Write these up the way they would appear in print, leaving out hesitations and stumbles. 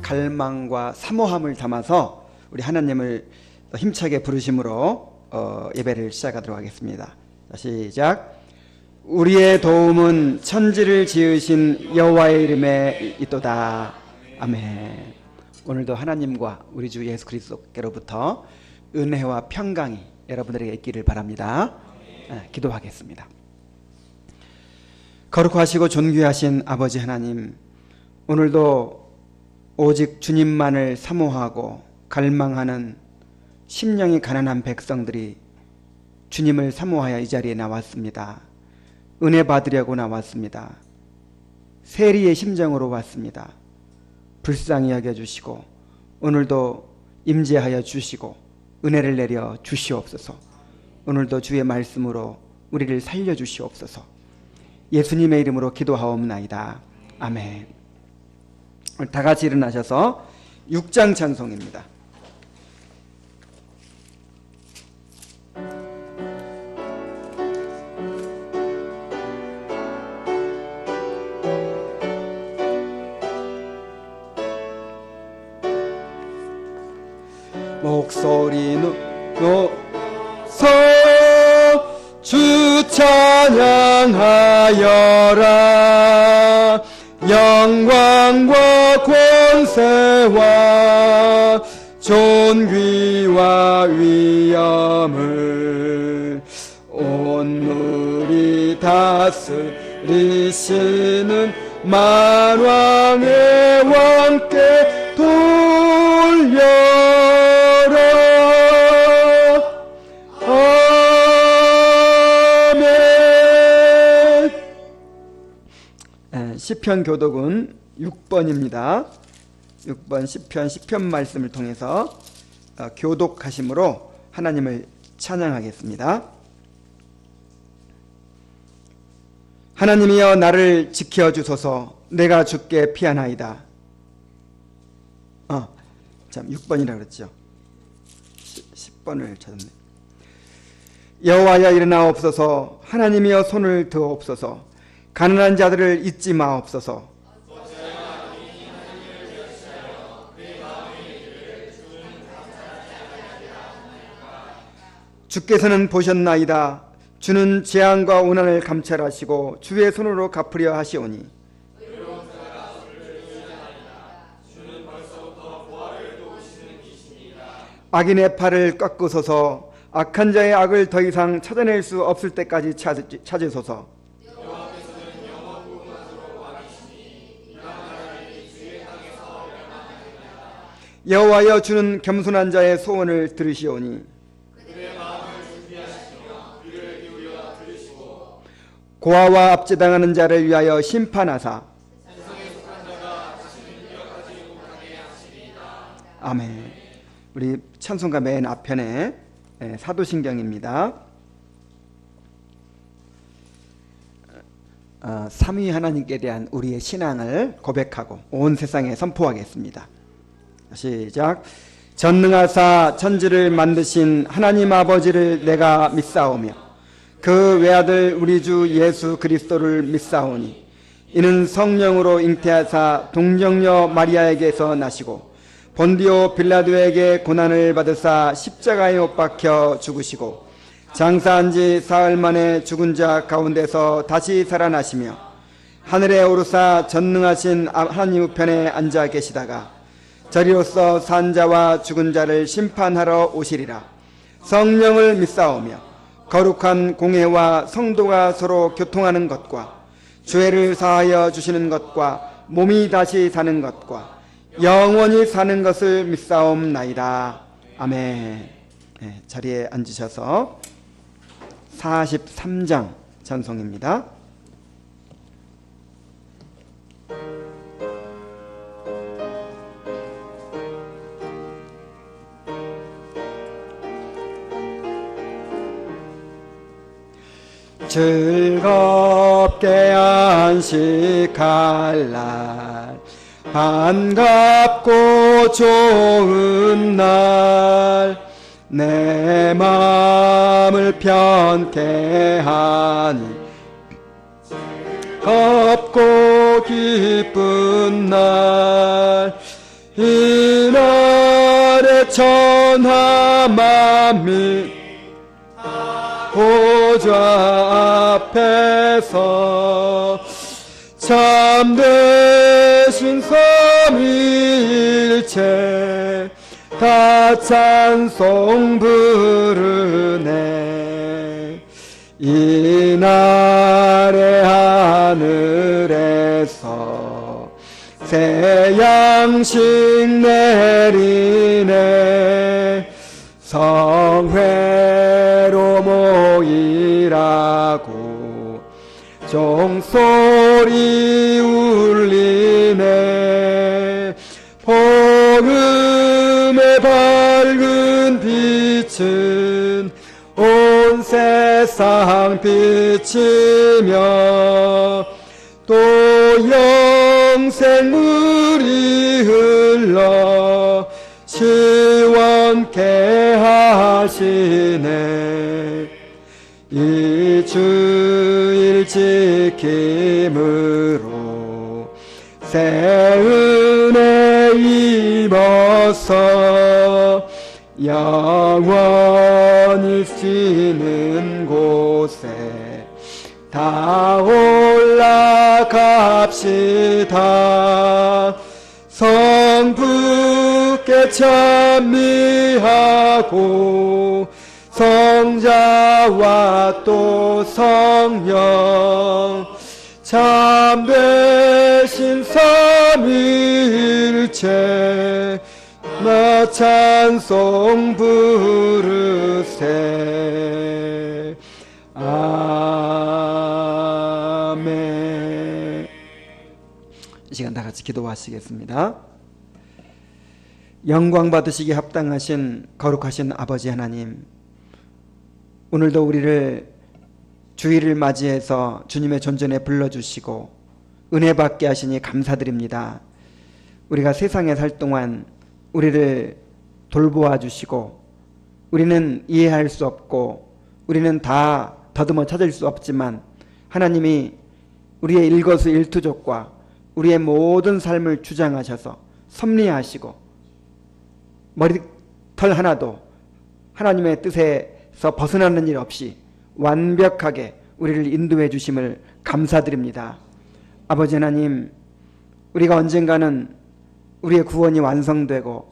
갈망과 사모함을 담아서 우리 하나님을 힘차게 부르심으로 예배를 시작하도록 하겠습니다. 자, 시작. 우리의 도움은 천지를 지으신 여호와의 이름에 있도다. 아멘. 오늘도 하나님과 우리 주 예수 그리스도께로부터 은혜와 평강이 여러분들에게 있기를 바랍니다. 기도하겠습니다. 거룩하시고 존귀하신 아버지 하나님, 오늘도 오직 주님만을 사모하고 갈망하는 심령이 가난한 백성들이 주님을 사모하여 이 자리에 나왔습니다. 은혜 받으려고 나왔습니다. 세리의 심정으로 왔습니다. 불쌍히 여겨주시고 오늘도 임재하여 주시고 은혜를 내려 주시옵소서. 오늘도 주의 말씀으로 우리를 살려주시옵소서. 예수님의 이름으로 기도하옵나이다. 아멘. 다 같이 일어나셔서 6장 찬송입니다. 목소리 높여서 주 찬양하여라. 영광과 권세와 존귀와 위엄을 온누리 다스리시는 만왕의 왕께 돌려라. 시편 교독은 6번입니다. 6번 시편 말씀을 통해서 교독하심으로 하나님을 찬양하겠습니다. 하나님이여 나를 지켜주소서. 내가 주께 피하나이다. 6번이라 그랬죠. 10번을 찾았네. 여호와여 일어나옵소서. 하나님이여 손을 드옵소서. 가난한 자들을 잊지 마옵소서. 주께서는 보셨나이다. 주는 재앙과 고난을 감찰하시고 주의 손으로 갚으려 하시오니 악인의 팔을 꺾으소서. 악한 자의 악을 더 이상 찾아낼 수 없을 때까지 찾으소서. 여호와여 주는 겸손한 자의 소원을 들으시오니 고아와 압제당하는 자를 위하여 심판하사 아멘. 우리 찬송가 맨 앞편에 사도신경입니다. 삼위 하나님께 대한 우리의 신앙을 고백하고 온 세상에 선포하겠습니다. 시작. 전능하사 천지를 만드신 하나님 아버지를 내가 믿사오며 그 외아들 우리 주 예수 그리스도를 믿사오니 이는 성령으로 잉태하사 동정녀 마리아에게서 나시고 본디오 빌라도에게 고난을 받으사 십자가에 못 박혀 죽으시고 장사한 지 사흘 만에 죽은 자 가운데서 다시 살아나시며 하늘에 오르사 전능하신 하나님 우편에 앉아 계시다가 저리로서 산 자와 죽은 자를 심판하러 오시리라. 성령을 믿사오며 거룩한 공회와 성도가 서로 교통하는 것과 죄를 사하여 주시는 것과 몸이 다시 사는 것과 영원히 사는 것을 믿사옵나이다. 아멘. 자리에 앉으셔서 43장 찬송입니다. 즐겁게 안식할 날 반갑고 좋은 날 내 마음을 편케 하니 즐겁고 기쁜 날 이날의 천하만민 보좌 앞에서 참되신 삼위일체 다 찬송 부르네. 이날의 하늘에서 새 양식 내리네. 성회로 모이라고 종소리 울리네. 복음의 밝은 빛은 온 세상 비치며 또 영생물이 흘러 시원케 하시네. 이 주일 지킴으로 새 은혜 입어서 영원히 쉬는 곳에 다 올라갑시다. 성부께 찬미하고 성자와 또 성령 참되신 삼위일체 나 찬송 부르세. 아멘. 이 시간 다 같이 기도하시겠습니다. 영광 받으시기 합당하신 거룩하신 아버지 하나님, 오늘도 우리를 주일을 맞이해서 주님의 존전에 불러주시고 은혜 받게 하시니 감사드립니다. 우리가 세상에 살 동안 우리를 돌보아 주시고, 우리는 이해할 수 없고 우리는 다 더듬어 찾을 수 없지만 하나님이 우리의 일거수일투족과 우리의 모든 삶을 주장하셔서 섭리하시고 머리털 하나도 하나님의 뜻에서 벗어나는 일 없이 완벽하게 우리를 인도해 주심을 감사드립니다. 아버지 하나님, 우리가 언젠가는 우리의 구원이 완성되고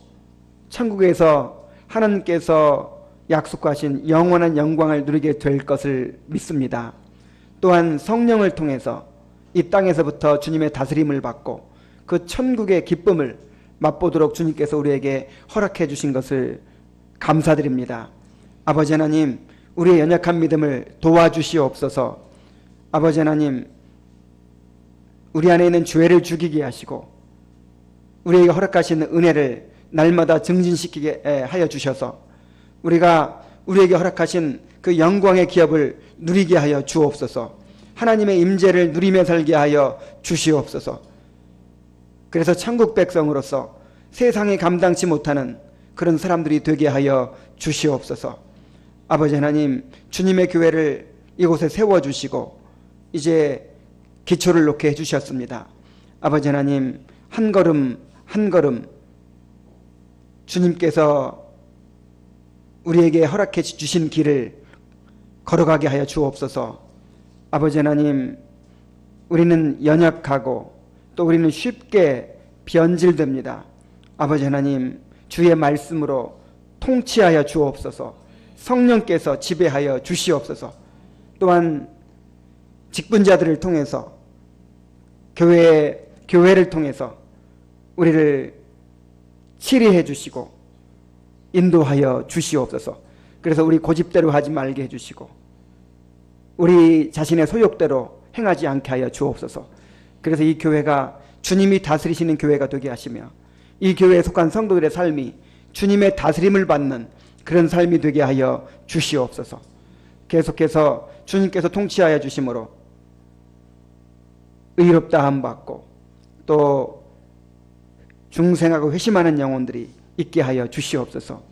천국에서 하나님께서 약속하신 영원한 영광을 누리게 될 것을 믿습니다. 또한 성령을 통해서 이 땅에서부터 주님의 다스림을 받고 그 천국의 기쁨을 맛보도록 주님께서 우리에게 허락해 주신 것을 감사드립니다. 아버지 하나님, 우리의 연약한 믿음을 도와주시옵소서. 아버지 하나님, 우리 안에 있는 죄를 죽이게 하시고 우리에게 허락하신 은혜를 날마다 증진시키게 하여 주셔서 우리가 우리에게 허락하신 그 영광의 기업을 누리게 하여 주옵소서. 하나님의 임재를 누리며 살게 하여 주시옵소서. 그래서 천국 백성으로서 세상이 감당치 못하는 그런 사람들이 되게 하여 주시옵소서. 아버지 하나님, 주님의 교회를 이곳에 세워주시고 이제 기초를 놓게 해주셨습니다. 아버지 하나님, 한 걸음 한 걸음 주님께서 우리에게 허락해 주신 길을 걸어가게 하여 주옵소서. 아버지 하나님, 우리는 연약하고 또 우리는 쉽게 변질됩니다. 아버지 하나님, 주의 말씀으로 통치하여 주옵소서. 성령께서 지배하여 주시옵소서. 또한 직분자들을 통해서 교회를 통해서 우리를 치리해 주시고 인도하여 주시옵소서. 그래서 우리 고집대로 하지 말게 해주시고 우리 자신의 소욕대로 행하지 않게 하여 주옵소서. 그래서 이 교회가 주님이 다스리시는 교회가 되게 하시며 이 교회에 속한 성도들의 삶이 주님의 다스림을 받는 그런 삶이 되게 하여 주시옵소서. 계속해서 주님께서 통치하여 주심으로 의롭다함 받고 또 중생하고 회심하는 영혼들이 있게 하여 주시옵소서.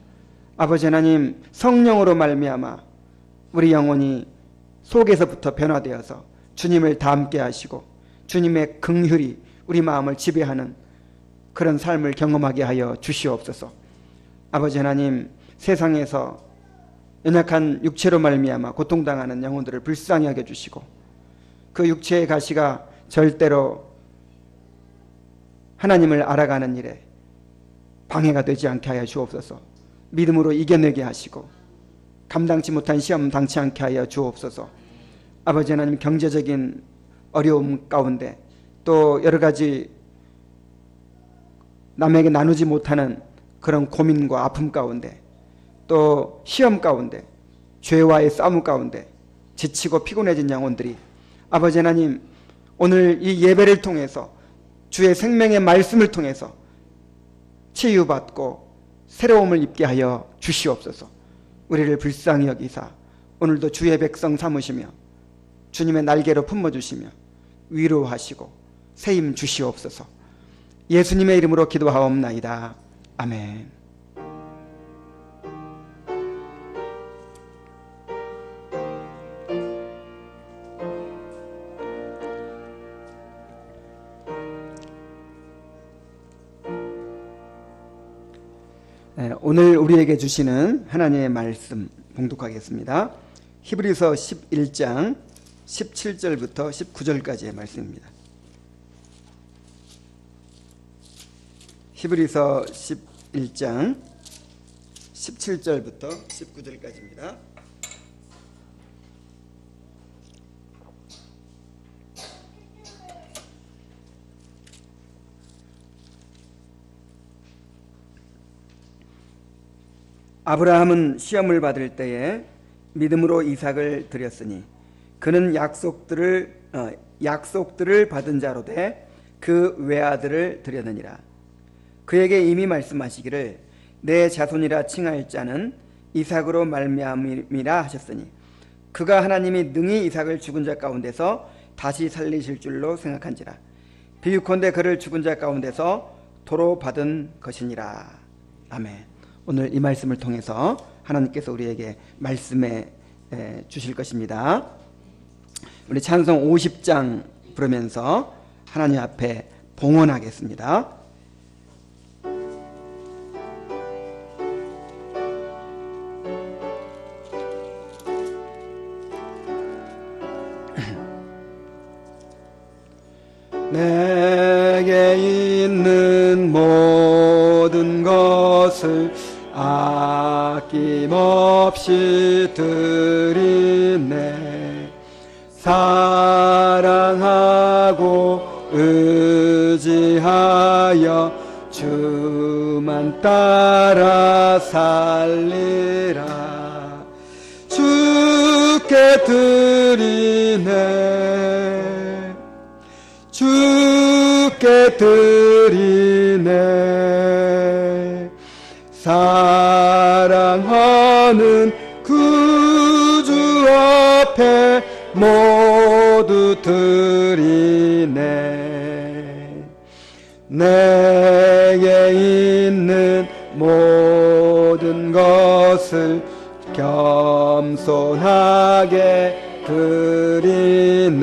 아버지 하나님, 성령으로 말미암아 우리 영혼이 속에서부터 변화되어서 주님을 닮게 하시고 주님의 긍휼이 우리 마음을 지배하는 그런 삶을 경험하게 하여 주시옵소서. 아버지 하나님, 세상에서 연약한 육체로 말미암아 고통당하는 영혼들을 불쌍히 하게 해주시고 그 육체의 가시가 절대로 하나님을 알아가는 일에 방해가 되지 않게 하여 주옵소서. 믿음으로 이겨내게 하시고 감당치 못한 시험 당치 않게 하여 주옵소서. 아버지 하나님, 경제적인 어려움 가운데 또 여러 가지 남에게 나누지 못하는 그런 고민과 아픔 가운데 또 시험 가운데 죄와의 싸움 가운데 지치고 피곤해진 영혼들이 아버지 하나님, 오늘 이 예배를 통해서 주의 생명의 말씀을 통해서 치유받고 새로움을 입게 하여 주시옵소서. 우리를 불쌍히 여기사 오늘도 주의 백성 삼으시며 주님의 날개로 품어주시며 위로하시고 세임 주시옵소서. 예수님의 이름으로 기도하옵나이다. 아멘. 오늘 우리에게 주시는 하나님의 말씀 봉독하겠습니다. 히브리서 11장 17절부터 19절까지의 말씀입니다. 히브리서 11장 17절부터 19절까지입니다. 아브라함은 시험을 받을 때에 믿음으로 이삭을 드렸으니 그는 약속들을 받은 자로 돼 그 외아들을 드렸느니라. 그에게 이미 말씀하시기를 내 자손이라 칭할 자는 이삭으로 말미암이라 하셨으니 그가 하나님이 능히 이삭을 죽은 자 가운데서 다시 살리실 줄로 생각한지라. 비유컨대 그를 죽은 자 가운데서 도로 받은 것이니라. 아멘. 오늘 이 말씀을 통해서 하나님께서 우리에게 말씀해 주실 것입니다. 우리 찬송 50장 부르면서 하나님 앞에 봉헌하겠습니다. 내게 있는 모든 것을 아낌없이 드리네. 사랑하고 의지하여 주만 따라 살리라. 주께 드리네. 주께 드리네. 사랑하는 구주 앞에 모두 드리네. 내게 있는 모든 것을 겸손하게 드리네.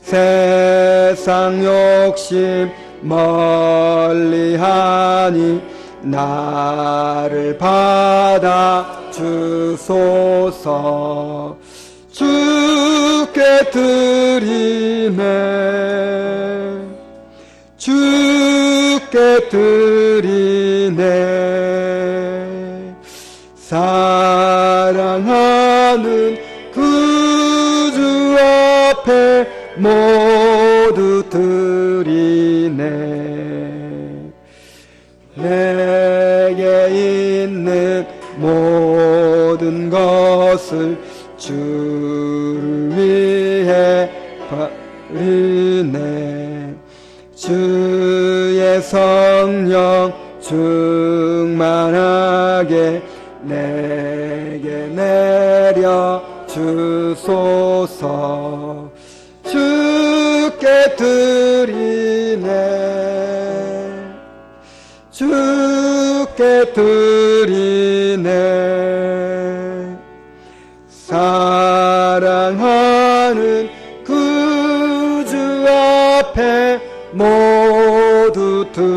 세상 욕심 멀리하니 나를 받아 주소서. 주께 드리네. 주께 드리네. 사랑하는 구주 앞에 모두 드리네. 내게 있는 모든 것을 주를 위해 버리네. 주의 성령 충만하게 내게 내려 주소서. 주께 드리네. 주께 드리네. 사랑하는 구주 앞에 모두 드리네.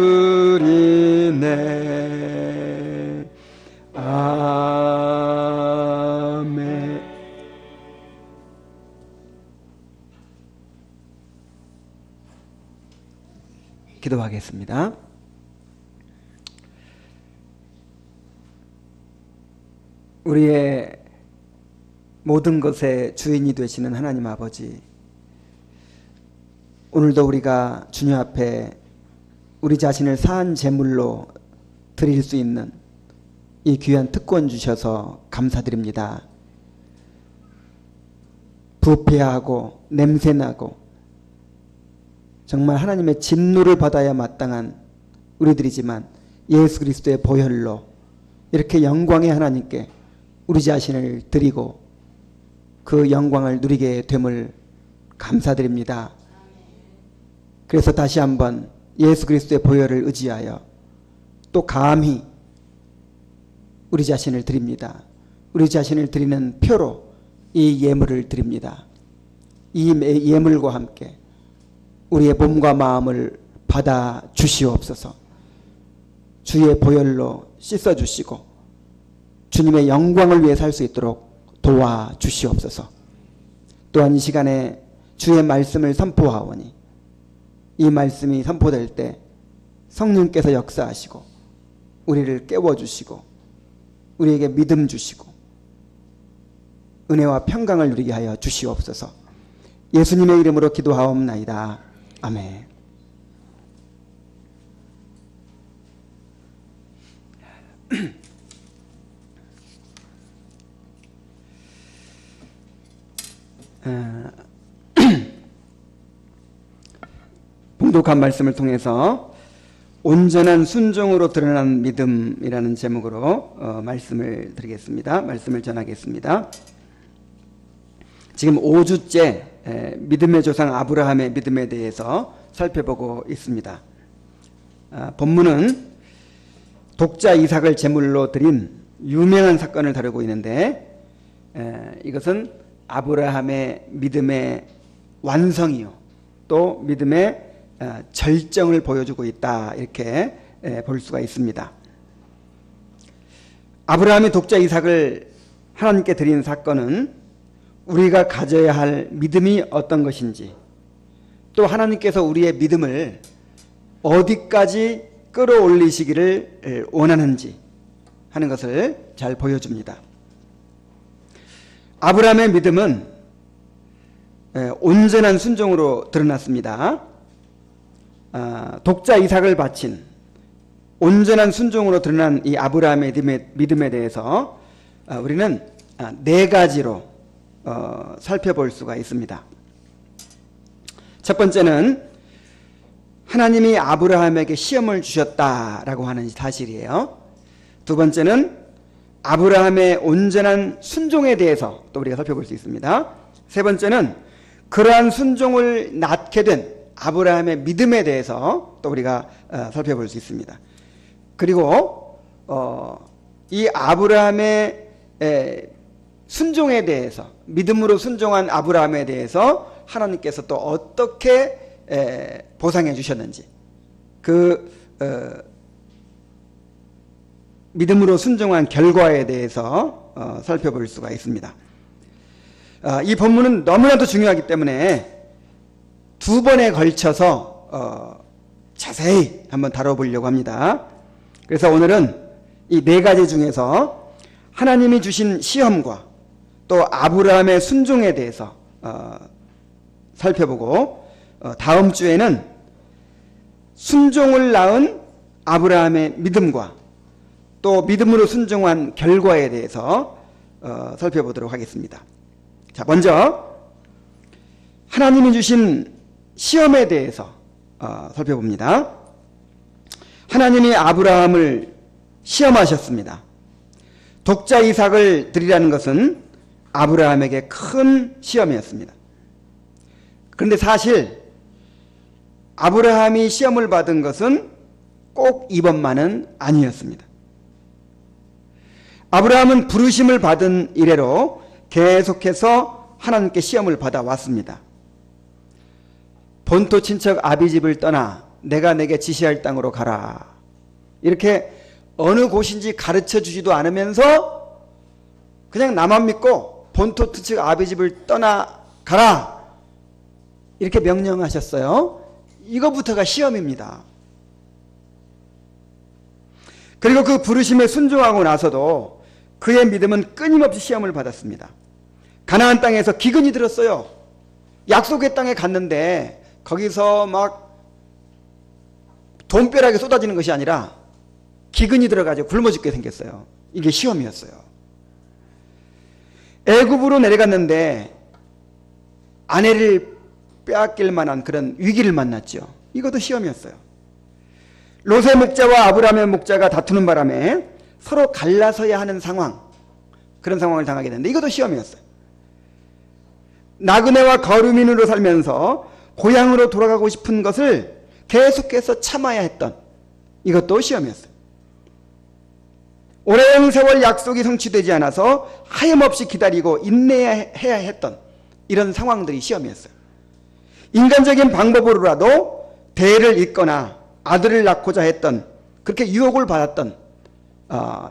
기도하겠습니다. 우리의 모든 것의 주인이 되시는 하나님 아버지, 오늘도 우리가 주님 앞에 우리 자신을 사한 제물로 드릴 수 있는 이 귀한 특권 주셔서 감사드립니다. 부패하고 냄새나고 정말 하나님의 진노를 받아야 마땅한 우리들이지만 예수 그리스도의 보혈로 이렇게 영광의 하나님께 우리 자신을 드리고 그 영광을 누리게 됨을 감사드립니다. 그래서 다시 한번 예수 그리스도의 보혈을 의지하여 또 감히 우리 자신을 드립니다. 우리 자신을 드리는 표로 이 예물을 드립니다. 이 예물과 함께 우리의 몸과 마음을 받아 주시옵소서. 주의 보혈로 씻어 주시고 주님의 영광을 위해 살 수 있도록 도와 주시옵소서. 또한 이 시간에 주의 말씀을 선포하오니 이 말씀이 선포될 때 성령께서 역사하시고 우리를 깨워주시고 우리에게 믿음 주시고 은혜와 평강을 누리게 하여 주시옵소서. 예수님의 이름으로 기도하옵나이다. 아멘. 봉독한 말씀을 통해서 온전한 순종으로 드러난 믿음이라는 제목으로 말씀을 드리겠습니다. 말씀을 전하겠습니다. 지금 5주째 믿음의 조상 아브라함의 믿음에 대해서 살펴보고 있습니다. 본문은 독자 이삭을 제물로 드린 유명한 사건을 다루고 있는데 이것은 아브라함의 믿음의 완성이요 또 믿음의 절정을 보여주고 있다, 이렇게 볼 수가 있습니다. 아브라함이 독자 이삭을 하나님께 드린 사건은 우리가 가져야 할 믿음이 어떤 것인지, 또 하나님께서 우리의 믿음을 어디까지 끌어올리시기를 원하는지 하는 것을 잘 보여줍니다. 아브라함의 믿음은 온전한 순종으로 드러났습니다. 독자 이삭을 바친 온전한 순종으로 드러난 이 아브라함의 믿음에 대해서 우리는 4가지로 살펴볼 수가 있습니다. 첫 번째는 하나님이 아브라함에게 시험을 주셨다라고 하는 사실이에요. 두 번째는 아브라함의 온전한 순종에 대해서 또 우리가 살펴볼 수 있습니다. 세 번째는 그러한 순종을 낳게 된 아브라함의 믿음에 대해서 또 우리가 살펴볼 수 있습니다. 그리고 이 아브라함의 순종에 대해서, 믿음으로 순종한 아브라함에 대해서 하나님께서 또 어떻게 보상해 주셨는지, 그 믿음으로 순종한 결과에 대해서 살펴볼 수가 있습니다. 이 본문은 너무나도 중요하기 때문에 2번에 걸쳐서 자세히 한번 다뤄보려고 합니다. 그래서 오늘은 이 4가지 중에서 하나님이 주신 시험과 또 아브라함의 순종에 대해서 살펴보고, 다음 주에는 순종을 낳은 아브라함의 믿음과 또 믿음으로 순종한 결과에 대해서 살펴보도록 하겠습니다. 자, 먼저 하나님이 주신 시험에 대해서 살펴봅니다. 하나님이 아브라함을 시험하셨습니다. 독자 이삭을 드리라는 것은 아브라함에게 큰 시험이었습니다. 그런데 사실 아브라함이 시험을 받은 것은 꼭 이번만은 아니었습니다. 아브라함은 부르심을 받은 이래로 계속해서 하나님께 시험을 받아왔습니다. 본토 친척 아비집을 떠나 내가 내게 지시할 땅으로 가라, 이렇게 어느 곳인지 가르쳐 주지도 않으면서 그냥 나만 믿고 본토 친척 아비집을 떠나 가라, 이렇게 명령하셨어요. 이거부터가 시험입니다. 그리고 그 부르심에 순종하고 나서도 그의 믿음은 끊임없이 시험을 받았습니다. 가나안 땅에서 기근이 들었어요. 약속의 땅에 갔는데 거기서 막 돈벼락이 쏟아지는 것이 아니라 기근이 들어가지고 굶어 죽게 생겼어요. 이게 시험이었어요. 애굽으로 내려갔는데 아내를 빼앗길 만한 그런 위기를 만났죠. 이것도 시험이었어요. 롯의 목자와 아브라함의 목자가 다투는 바람에 서로 갈라서야 하는 상황, 그런 상황을 당하게 됐는데 이것도 시험이었어요. 나그네와 거류민으로 살면서 고향으로 돌아가고 싶은 것을 계속해서 참아야 했던 이것도 시험이었어요. 오랜 세월 약속이 성취되지 않아서 하염없이 기다리고 인내해야 했던 이런 상황들이 시험이었어요. 인간적인 방법으로라도 대를 잇거나 아들을 낳고자 했던, 그렇게 유혹을 받았던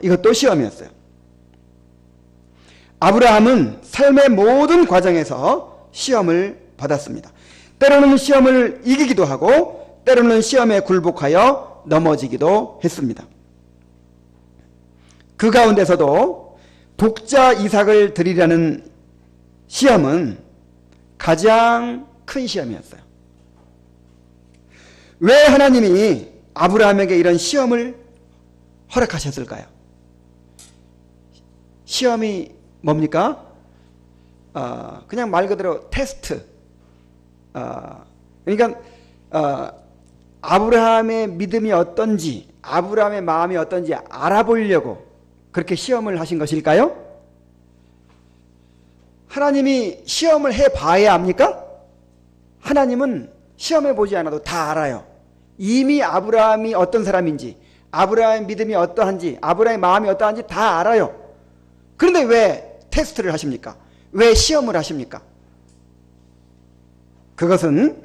이것도 시험이었어요. 아브라함은 삶의 모든 과정에서 시험을 받았습니다. 때로는 시험을 이기기도 하고 때로는 시험에 굴복하여 넘어지기도 했습니다. 그 가운데서도 독자 이삭을 드리려는 시험은 가장 큰 시험이었어요. 왜 하나님이 아브라함에게 이런 시험을 허락하셨을까요? 시험이 뭡니까? 그냥 말 그대로 테스트. 그러니까 아브라함의 믿음이 어떤지, 아브라함의 마음이 어떤지 알아보려고 그렇게 시험을 하신 것일까요? 하나님이 시험을 해봐야 합니까? 하나님은 시험해 보지 않아도 다 알아요. 이미 아브라함이 어떤 사람인지, 아브라함의 믿음이 어떠한지, 아브라함의 마음이 어떠한지 다 알아요. 그런데 왜 테스트를 하십니까? 왜 시험을 하십니까? 그것은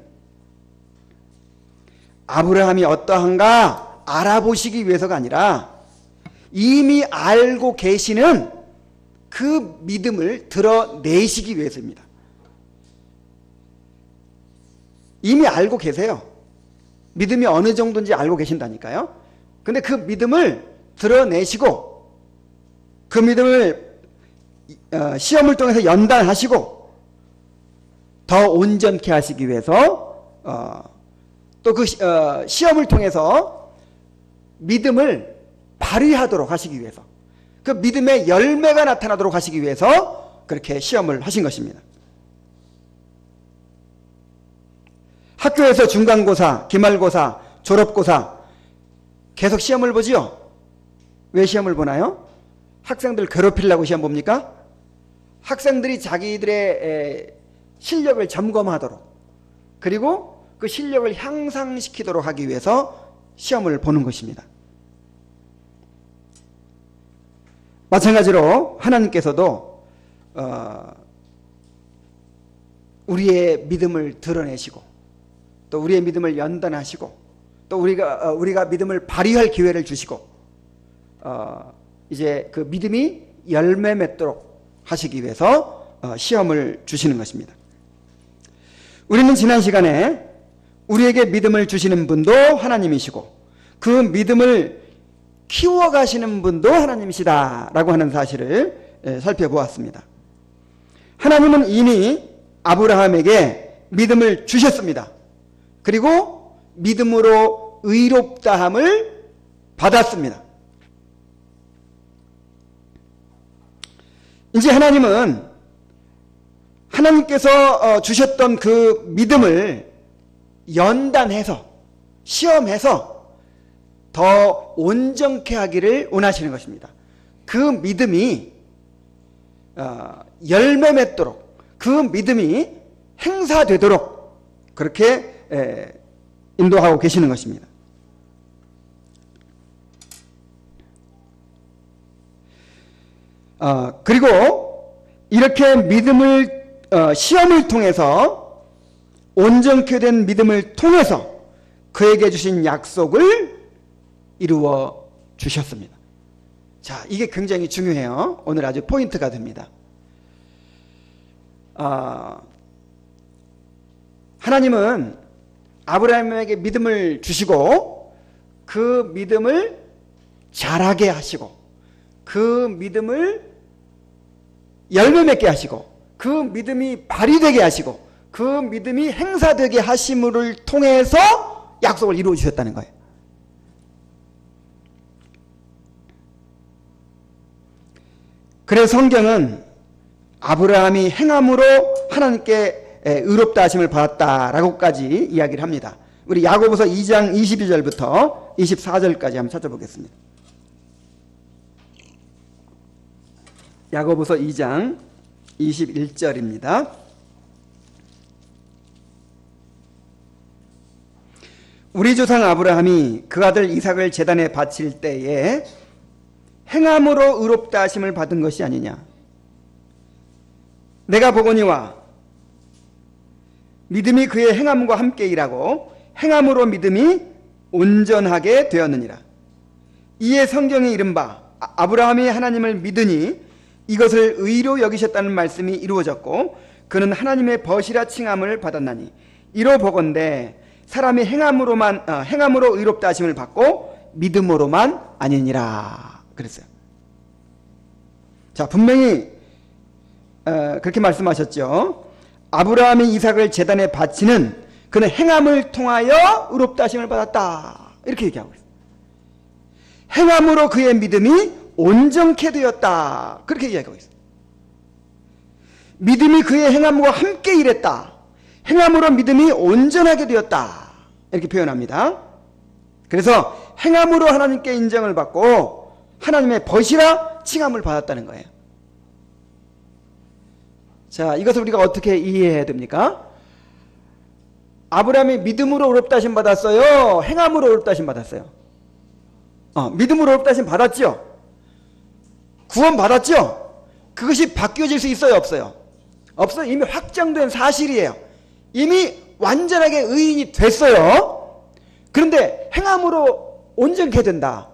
아브라함이 어떠한가 알아보시기 위해서가 아니라 이미 알고 계시는 그 믿음을 드러내시기 위해서입니다. 이미 알고 계세요. 믿음이 어느 정도인지 알고 계신다니까요. 근데 그 믿음을 드러내시고 그 믿음을 시험을 통해서 연단하시고 더 온전케 하시기 위해서 또 그 시험을 통해서 믿음을 발휘하도록 하시기 위해서, 그 믿음의 열매가 나타나도록 하시기 위해서 그렇게 시험을 하신 것입니다. 학교에서 중간고사, 기말고사, 졸업고사 계속 시험을 보지요. 왜 시험을 보나요? 학생들 괴롭히려고 시험 봅니까? 학생들이 자기들의 실력을 점검하도록, 그리고 그 실력을 향상시키도록 하기 위해서 시험을 보는 것입니다. 마찬가지로 하나님께서도 우리의 믿음을 드러내시고 또 우리의 믿음을 연단하시고 또 우리가 믿음을 발휘할 기회를 주시고 이제 그 믿음이 열매 맺도록 하시기 위해서 시험을 주시는 것입니다. 우리는 지난 시간에 우리에게 믿음을 주시는 분도 하나님이시고 그 믿음을 키워가시는 분도 하나님이시다라고 하는 사실을 살펴보았습니다. 하나님은 이미 아브라함에게 믿음을 주셨습니다. 그리고 믿음으로 의롭다함을 받았습니다. 이제 하나님은 하나님께서 주셨던 그 믿음을 연단해서 시험해서 더 온전케 하기를 원하시는 것입니다. 그 믿음이 열매 맺도록, 그 믿음이 행사되도록 그렇게 인도하고 계시는 것입니다. 그리고 이렇게 믿음을 시험을 통해서 온전케 된 믿음을 통해서 그에게 주신 약속을 이루어 주셨습니다. 자, 이게 굉장히 중요해요. 오늘 아주 포인트가 됩니다. 하나님은 아브라함에게 믿음을 주시고 그 믿음을 자라게 하시고 그 믿음을 열매 맺게 하시고 그 믿음이 발휘되게 하시고 그 믿음이 행사되게 하심을 통해서 약속을 이루어 주셨다는 거예요. 그래서 성경은 아브라함이 행함으로 하나님께 의롭다 하심을 받았다라고까지 이야기를 합니다. 우리 야고보서 2장 22절부터 24절까지 한번 찾아보겠습니다. 야고보서 2장 21절입니다. 우리 조상 아브라함이 그 아들 이삭을 제단에 바칠 때에 행함으로 의롭다 하심을 받은 것이 아니냐. 내가 보거니와 믿음이 그의 행함과 함께 일하고 행함으로 믿음이 온전하게 되었느니라. 이에 성경에 이른바 아브라함이 하나님을 믿으니 이것을 의로 여기셨다는 말씀이 이루어졌고 그는 하나님의 벗이라 칭함을 받았나니 이로 보건대 사람이 행함으로 의롭다 하심을 받고 믿음으로만 아니니라 그랬어요. 자, 분명히 그렇게 말씀하셨죠. 아브라함이 이삭을 제단에 바치는 그는 행함을 통하여 의롭다 하심을 받았다 이렇게 얘기하고 있어요. 행함으로 그의 믿음이 온전케 되었다 그렇게 이야기하고 있어요. 믿음이 그의 행함과 함께 일했다. 행함으로 믿음이 온전하게 되었다 이렇게 표현합니다. 그래서 행함으로 하나님께 인정을 받고 하나님의 벗이라 칭함을 받았다는 거예요. 자, 이것을 우리가 어떻게 이해해야 됩니까? 아브라함이 믿음으로 의롭다 하심 받았어요? 행함으로 의롭다 하심 받았어요? 믿음으로 의롭다 하심 받았죠? 구원 받았죠? 그것이 바뀌어질 수 있어요? 없어요? 없어요. 이미 확정된 사실이에요. 이미 완전하게 의인이 됐어요. 그런데 행함으로 온전케 된다.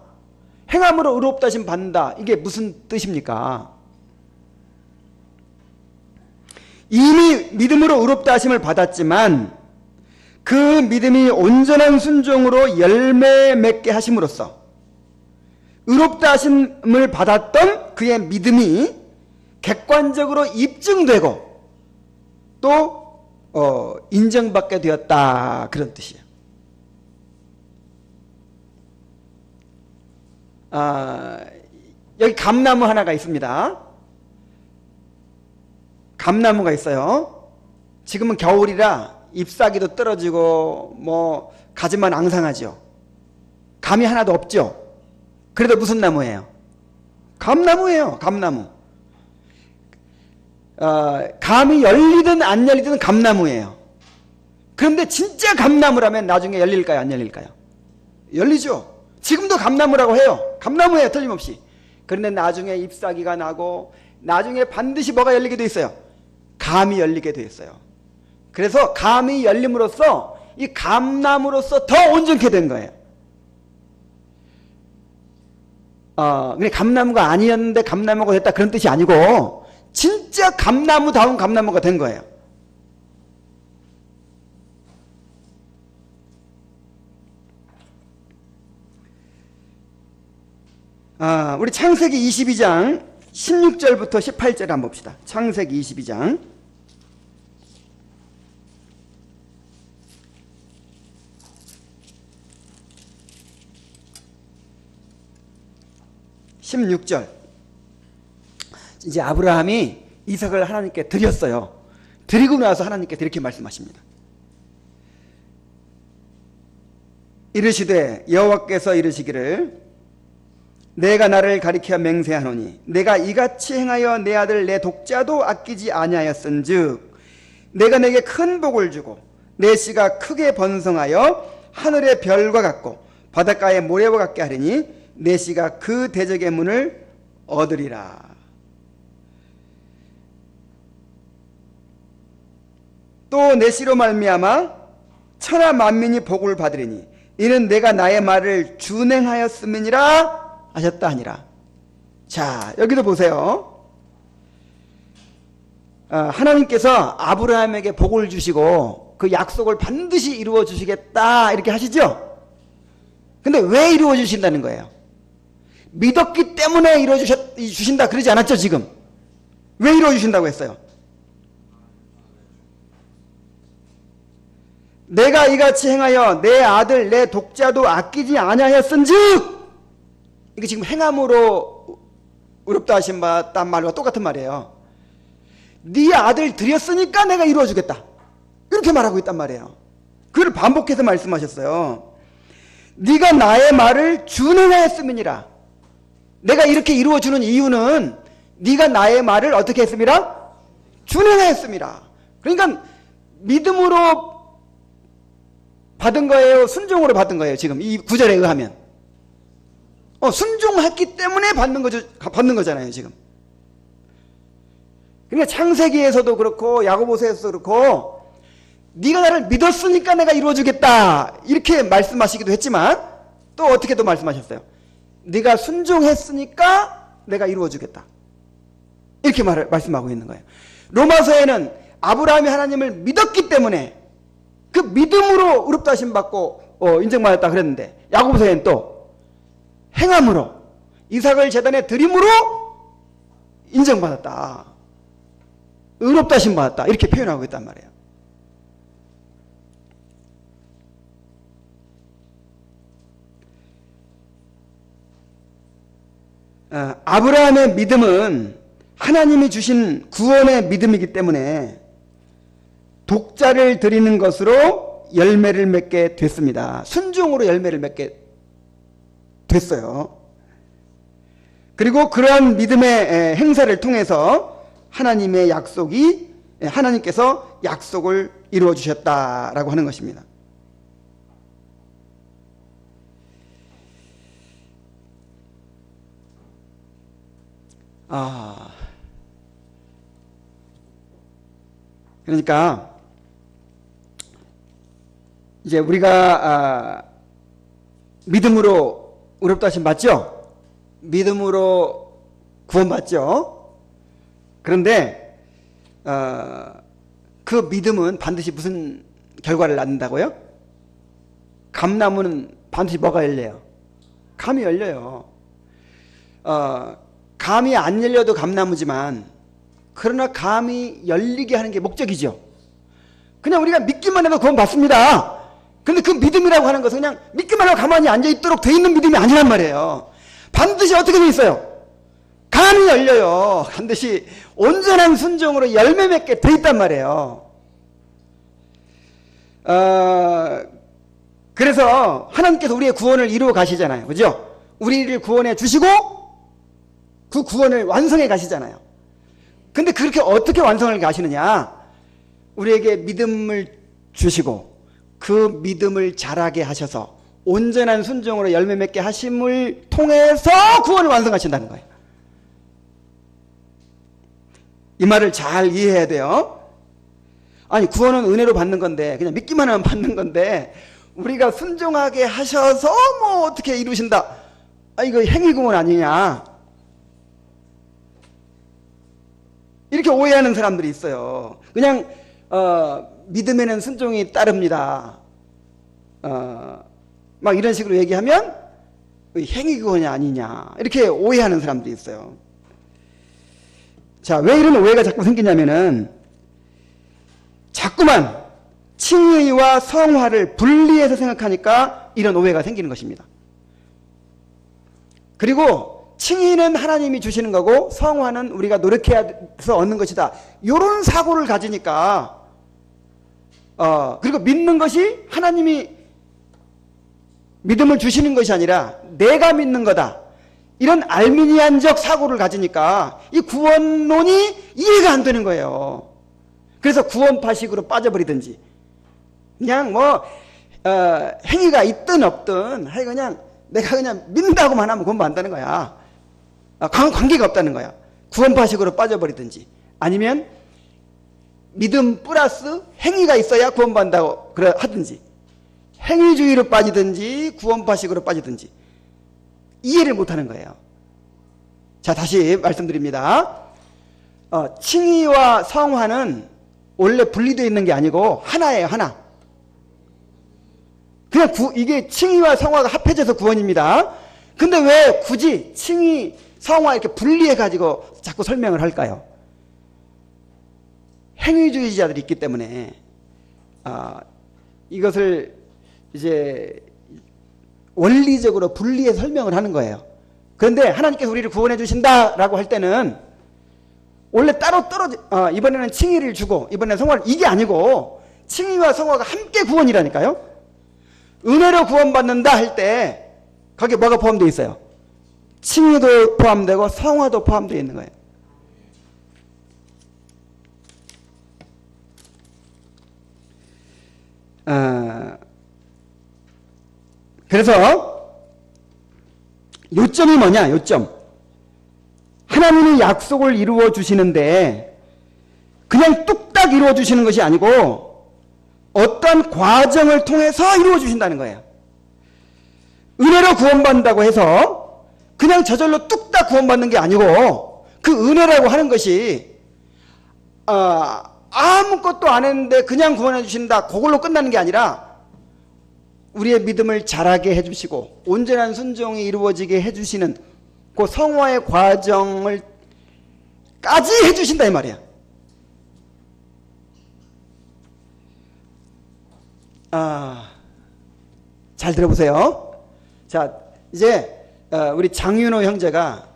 행함으로 의롭다 하심 받는다. 이게 무슨 뜻입니까? 이미 믿음으로 의롭다 하심을 받았지만 그 믿음이 온전한 순종으로 열매 맺게 하심으로써 의롭다 하심을 받았던 그의 믿음이 객관적으로 입증되고 또 인정받게 되었다 그런 뜻이에요. 여기 감나무 하나가 있습니다. 감나무가 있어요. 지금은 겨울이라 잎사귀도 떨어지고 뭐 가지만 앙상하죠. 감이 하나도 없죠. 그래도 무슨 나무예요? 감나무예요. 감나무. 감이 열리든 안 열리든 감나무예요. 그런데 진짜 감나무라면 나중에 열릴까요? 안 열릴까요? 열리죠. 지금도 감나무라고 해요. 감나무예요. 틀림없이. 그런데 나중에 잎사귀가 나고 나중에 반드시 뭐가 열리게 돼 있어요? 감이 열리게 돼 있어요. 그래서 감이 열림으로써 이 감나무로서 더 온전케 된 거예요. 근데 감나무가 아니었는데 감나무가 됐다 그런 뜻이 아니고 진짜 감나무다운 감나무가 된 거예요. 우리 창세기 22장 16절부터 18절 한번 봅시다. 창세기 22장 16절. 이제 아브라함이 이삭을 하나님께 드렸어요. 드리고 나서 하나님께 이렇게 말씀하십니다. 이르시되 여호와께서 이르시기를 내가 나를 가리켜 맹세하노니 내가 이같이 행하여 내 아들 내 독자도 아끼지 아니하였은즉 내가 내게 큰 복을 주고 내 씨가 크게 번성하여 하늘의 별과 같고 바닷가의 모래와 같게 하리니 내 씨가 그 대적의 문을 얻으리라. 또 내 씨로 말미암아 천하 만민이 복을 받으리니 이는 내가 나의 말을 준행하였음이니라 하셨다 하니라. 자, 여기도 보세요. 하나님께서 아브라함에게 복을 주시고 그 약속을 반드시 이루어 주시겠다 이렇게 하시죠. 근데 왜 이루어 주신다는 거예요? 믿었기 때문에 이루어주신다 그러지 않았죠 지금? 왜 이루어주신다고 했어요? 내가 이같이 행하여 내 아들 내 독자도 아끼지 아니하였은즉, 이게 지금 행함으로 의롭다 하신 바 딴 말과 똑같은 말이에요. 네 아들 드렸으니까 내가 이루어주겠다 이렇게 말하고 있단 말이에요. 그걸 반복해서 말씀하셨어요. 네가 나의 말을 준행하였음이니라. 내가 이렇게 이루어주는 이유는 네가 나의 말을 어떻게 했음이라? 준행하였음이라. 그러니까 믿음으로 받은 거예요? 순종으로 받은 거예요? 지금 이 구절에 의하면 순종했기 때문에 받는 거잖아요 지금. 그러니까 창세기에서도 그렇고 야고보서에서도 그렇고 네가 나를 믿었으니까 내가 이루어주겠다 이렇게 말씀하시기도 했지만, 또 어떻게 또 말씀하셨어요? 네가 순종했으니까 내가 이루어주겠다 이렇게 말씀하고 있는 거예요. 로마서에는 아브라함이 하나님을 믿었기 때문에 그 믿음으로 의롭다 하심 받고 인정받았다 그랬는데, 야고보서에는 또 행함으로 이삭을 제단에 드림으로 인정받았다, 의롭다 하심 받았다 이렇게 표현하고 있단 말이에요. 아브라함의 믿음은 하나님이 주신 구원의 믿음이기 때문에 독자를 드리는 것으로 열매를 맺게 됐습니다. 순종으로 열매를 맺게 됐어요. 그리고 그러한 믿음의 행사를 통해서 하나님께서 약속을 이루어 주셨다라고 하는 것입니다. 그러니까 이제 우리가 믿음으로 의롭다 하심 받죠? 믿음으로 구원받죠? 그런데 그 믿음은 반드시 무슨 결과를 낳는다고요? 감나무는 반드시 뭐가 열려요? 감이 열려요. 감이 안 열려도 감나무지만, 그러나 감이 열리게 하는 게 목적이죠. 그냥 우리가 믿기만 해도 구원 받습니다. 그런데 그 믿음이라고 하는 것은 그냥 믿기만 하고 가만히 앉아있도록 돼 있는 믿음이 아니란 말이에요. 반드시 어떻게 돼 있어요? 감이 열려요. 반드시 온전한 순종으로 열매 맺게 돼 있단 말이에요. 그래서 하나님께서 우리의 구원을 이루어 가시잖아요. 그죠? 우리를 구원해 주시고 그 구원을 완성해 가시잖아요. 근데 그렇게 어떻게 완성을 가시느냐? 우리에게 믿음을 주시고 그 믿음을 자라게 하셔서 온전한 순종으로 열매 맺게 하심을 통해서 구원을 완성하신다는 거예요. 이 말을 잘 이해해야 돼요. 아니, 구원은 은혜로 받는 건데, 그냥 믿기만 하면 받는 건데, 우리가 순종하게 하셔서 뭐 어떻게 이루신다, 이거 행위구원 아니냐, 이렇게 오해하는 사람들이 있어요. 그냥 믿음에는 순종이 따릅니다, 막 이런 식으로 얘기하면 행위구원이 아니냐, 이렇게 오해하는 사람들이 있어요. 자, 왜 이런 오해가 자꾸 생기냐면은 자꾸만 칭의와 성화를 분리해서 생각하니까 이런 오해가 생기는 것입니다. 그리고 칭의는 하나님이 주시는 거고 성화는 우리가 노력해서 얻는 것이다, 이런 사고를 가지니까 그리고 믿는 것이 하나님이 믿음을 주시는 것이 아니라 내가 믿는 거다, 이런 알미니안적 사고를 가지니까 이 구원론이 이해가 안 되는 거예요. 그래서 구원파식으로 빠져버리든지, 그냥 뭐 행위가 있든 없든 하여 그냥 내가 그냥 믿는다고만 하면 구원받는다는 거야. 관계가 없다는 거야. 구원파식으로 빠져버리든지, 아니면 믿음 플러스 행위가 있어야 구원받는다고 하든지, 행위주의로 빠지든지 구원파식으로 빠지든지 이해를 못하는 거예요. 자, 다시 말씀드립니다. 칭의와 성화는 원래 분리되어 있는 게 아니고 하나예요, 하나. 그냥 이게 칭의와 성화가 합해져서 구원입니다. 근데 왜 굳이 칭의, 성화 이렇게 분리해가지고 자꾸 설명을 할까요? 행위주의자들이 있기 때문에 이것을 이제 원리적으로 분리해서 설명을 하는 거예요. 그런데 하나님께서 우리를 구원해 주신다라고 할 때는 원래 따로 떨어져 이번에는 칭의를 주고 이번에는 성화를, 이게 아니고 칭의와 성화가 함께 구원이라니까요. 은혜로 구원받는다 할 때 거기에 뭐가 포함되어 있어요? 칭의도 포함되고 성화도 포함되어 있는 거예요. 그래서 요점이 뭐냐? 요점. 하나님이 약속을 이루어 주시는데 그냥 뚝딱 이루어 주시는 것이 아니고 어떤 과정을 통해서 이루어 주신다는 거예요. 은혜로 구원받는다고 해서 그냥 저절로 뚝딱 구원받는 게 아니고 그 은혜라고 하는 것이 아무것도 안 했는데 그냥 구원해 주신다, 그걸로 끝나는 게 아니라 우리의 믿음을 자라게 해주시고 온전한 순종이 이루어지게 해주시는 그 성화의 과정을 까지 해주신다 이 말이야. 잘 들어보세요. 자, 이제 우리 장윤호 형제가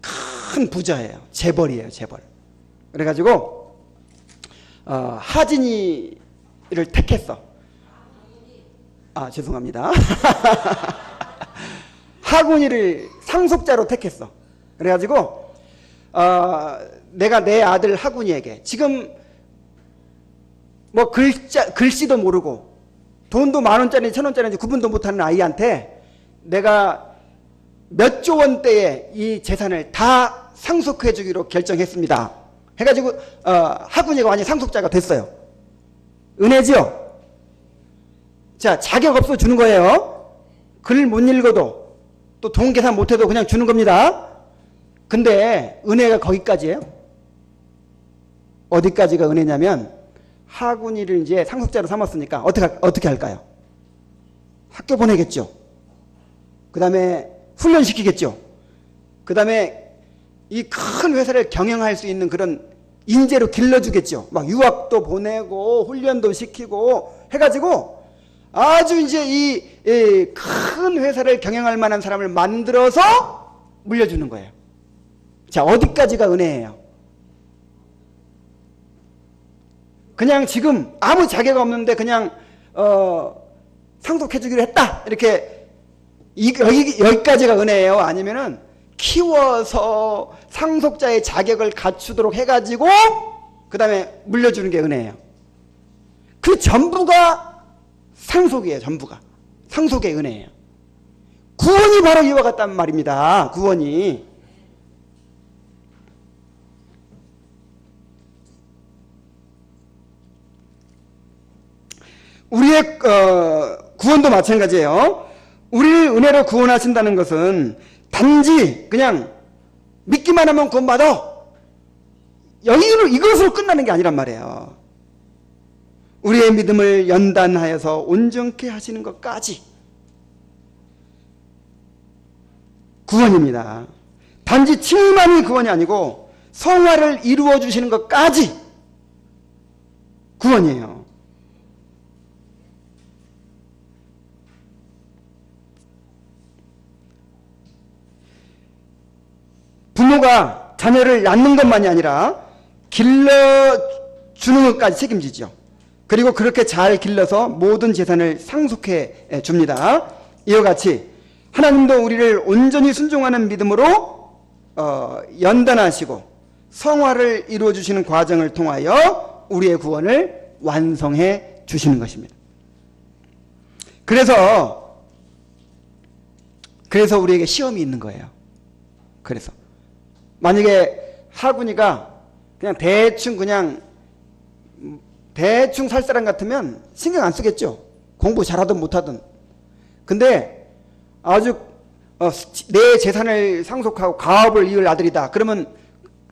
큰 부자예요. 재벌이에요, 재벌. 그래가지고 하진이를 택했어. 죄송합니다. 하군이를 상속자로 택했어. 그래가지고 내가 내 아들 하군이에게 지금 뭐 글씨도 모르고 돈도 10,000원짜리 1,000원짜리인지 구분도 못하는 아이한테 내가 몇 조 원대의 이 재산을 다 상속해 주기로 결정했습니다. 해가지고 하군이가 완전히 상속자가 됐어요. 은혜죠? 자, 자격 없어 주는 거예요. 글 못 읽어도 또 돈 계산 못해도 그냥 주는 겁니다. 근데 은혜가 거기까지예요. 어디까지가 은혜냐면 하군이를 이제 상속자로 삼았으니까 어떻게 할까요? 학교 보내겠죠. 그 다음에 훈련시키겠죠. 그 다음에 이 큰 회사를 경영할 수 있는 그런 인재로 길러주겠죠. 막 유학도 보내고 훈련도 시키고 해가지고 아주 이제 이 큰 회사를 경영할 만한 사람을 만들어서 물려주는 거예요. 자, 어디까지가 은혜예요? 그냥 지금 아무 자격 없는데 그냥 상속해주기로 했다 이렇게 여기까지가 은혜예요? 아니면은 키워서 상속자의 자격을 갖추도록 해가지고 그 다음에 물려주는 게 은혜예요? 그 전부가 상속이에요. 전부가 상속의 은혜예요. 구원이 바로 이와 같단 말입니다. 구원이. 우리의 구원도 마찬가지예요. 우리를 은혜로 구원하신다는 것은 단지 그냥 믿기만 하면 구원받아, 이것으로 끝나는 게 아니란 말이에요. 우리의 믿음을 연단하여서 온전케 하시는 것까지 구원입니다. 단지 칭의만이 구원이 아니고 성화를 이루어 주시는 것까지 구원이에요. 부모가 자녀를 낳는 것만이 아니라 길러주는 것까지 책임지죠. 그리고 그렇게 잘 길러서 모든 재산을 상속해 줍니다. 이와 같이 하나님도 우리를 온전히 순종하는 믿음으로 연단하시고 성화를 이루어 주시는 과정을 통하여 우리의 구원을 완성해 주시는 것입니다. 그래서 우리에게 시험이 있는 거예요. 그래서 만약에 하군이가 그냥 대충 살 사람 같으면 신경 안 쓰겠죠. 공부 잘하든 못하든. 근데 아주 내 재산을 상속하고 가업을 이을 아들이다. 그러면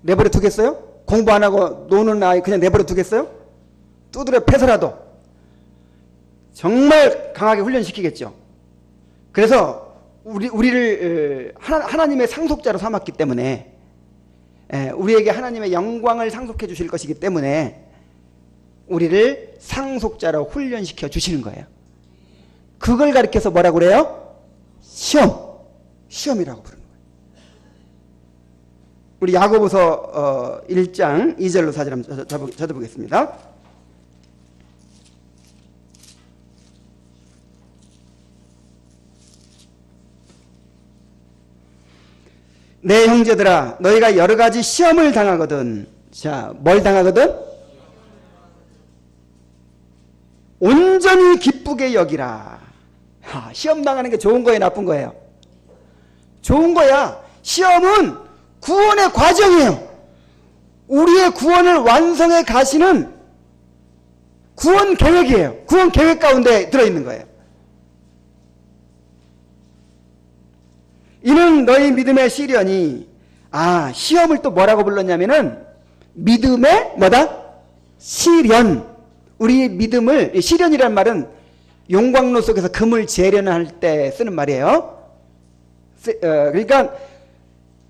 내버려 두겠어요? 공부 안 하고 노는 아이 그냥 내버려 두겠어요? 두드려 패서라도 정말 강하게 훈련시키겠죠. 그래서 우리를 하나님의 상속자로 삼았기 때문에, 우리에게 하나님의 영광을 상속해 주실 것이기 때문에 우리를 상속자로 훈련시켜 주시는 거예요. 그걸 가리켜서 뭐라고 그래요? 시험이라고 부르는 거예요. 우리 야고보서 1장 2절로 4절 한번 찾아보겠습니다. 내 형제들아, 너희가 여러 가지 시험을 당하거든. 자, 뭘 당하거든? 온전히 기쁘게 여기라. 시험 당하는 게 좋은 거예요, 나쁜 거예요? 좋은 거야. 시험은 구원의 과정이에요. 우리의 구원을 완성해 가시는 구원 계획이에요. 구원 계획 가운데 들어있는 거예요. 이는 너희 믿음의 시련이, 시험을 또 뭐라고 불렀냐면은 믿음의 뭐다? 시련. 우리 믿음을, 시련이라는 말은 용광로 속에서 금을 재련할 때 쓰는 말이에요. 그러니까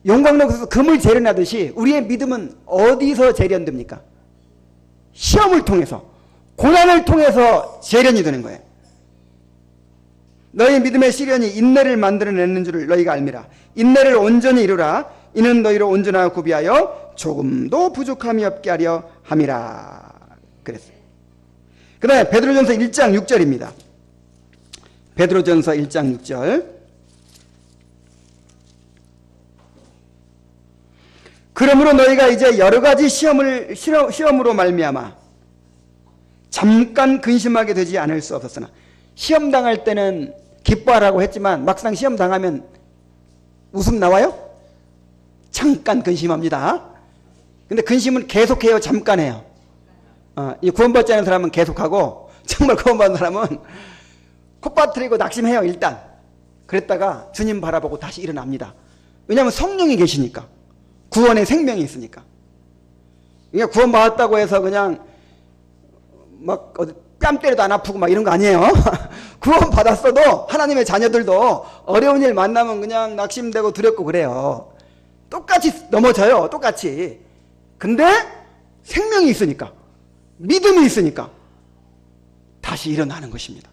용광로 속에서 금을 재련하듯이 우리의 믿음은 어디서 재련됩니까? 시험을 통해서, 고난을 통해서 재련이 되는 거예요. 너희 믿음의 시련이 인내를 만들어내는 줄을 너희가 알미라. 인내를 온전히 이루라. 이는 너희를 온전하고 구비하여 조금도 부족함이 없게 하려 함이라. 그랬어요. 그 다음에 베드로전서 1장 6절입니다. 베드로전서 1장 6절. 그러므로 너희가 이제 여러 가지 시험으로 말미암아 잠깐 근심하게 되지 않을 수 없었으나, 시험 당할 때는 기뻐하라고 했지만 막상 시험 당하면 웃음 나와요? 잠깐 근심합니다. 근데 근심은 계속해요, 잠깐 해요? 이 구원받지 않은 사람은 계속하고, 정말 구원받은 사람은 콧바트리고 낙심해요, 일단. 그랬다가 주님 바라보고 다시 일어납니다. 왜냐하면 성령이 계시니까. 구원의 생명이 있으니까. 그러니까 구원받았다고 해서 그냥 막 뺨 때려도 안 아프고 막 이런 거 아니에요. 구원 받았어도 하나님의 자녀들도 어려운 일 만나면 그냥 낙심되고 두렵고 그래요. 똑같이 넘어져요, 똑같이. 근데 생명이 있으니까, 믿음이 있으니까 다시 일어나는 것입니다.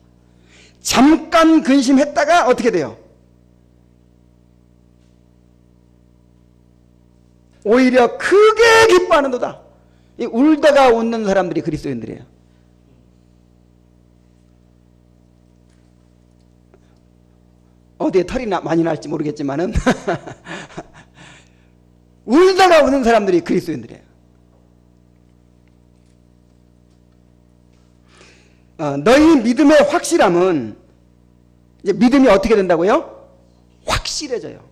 잠깐 근심했다가 어떻게 돼요? 오히려 크게 기뻐하는도다. 이 울다가 웃는 사람들이 그리스도인들이에요. 어디에 털이 많이 날지 모르겠지만은 울다가 우는 사람들이 그리스도인들이에요. 너희 믿음의 확실함은, 이제 믿음이 어떻게 된다고요? 확실해져요.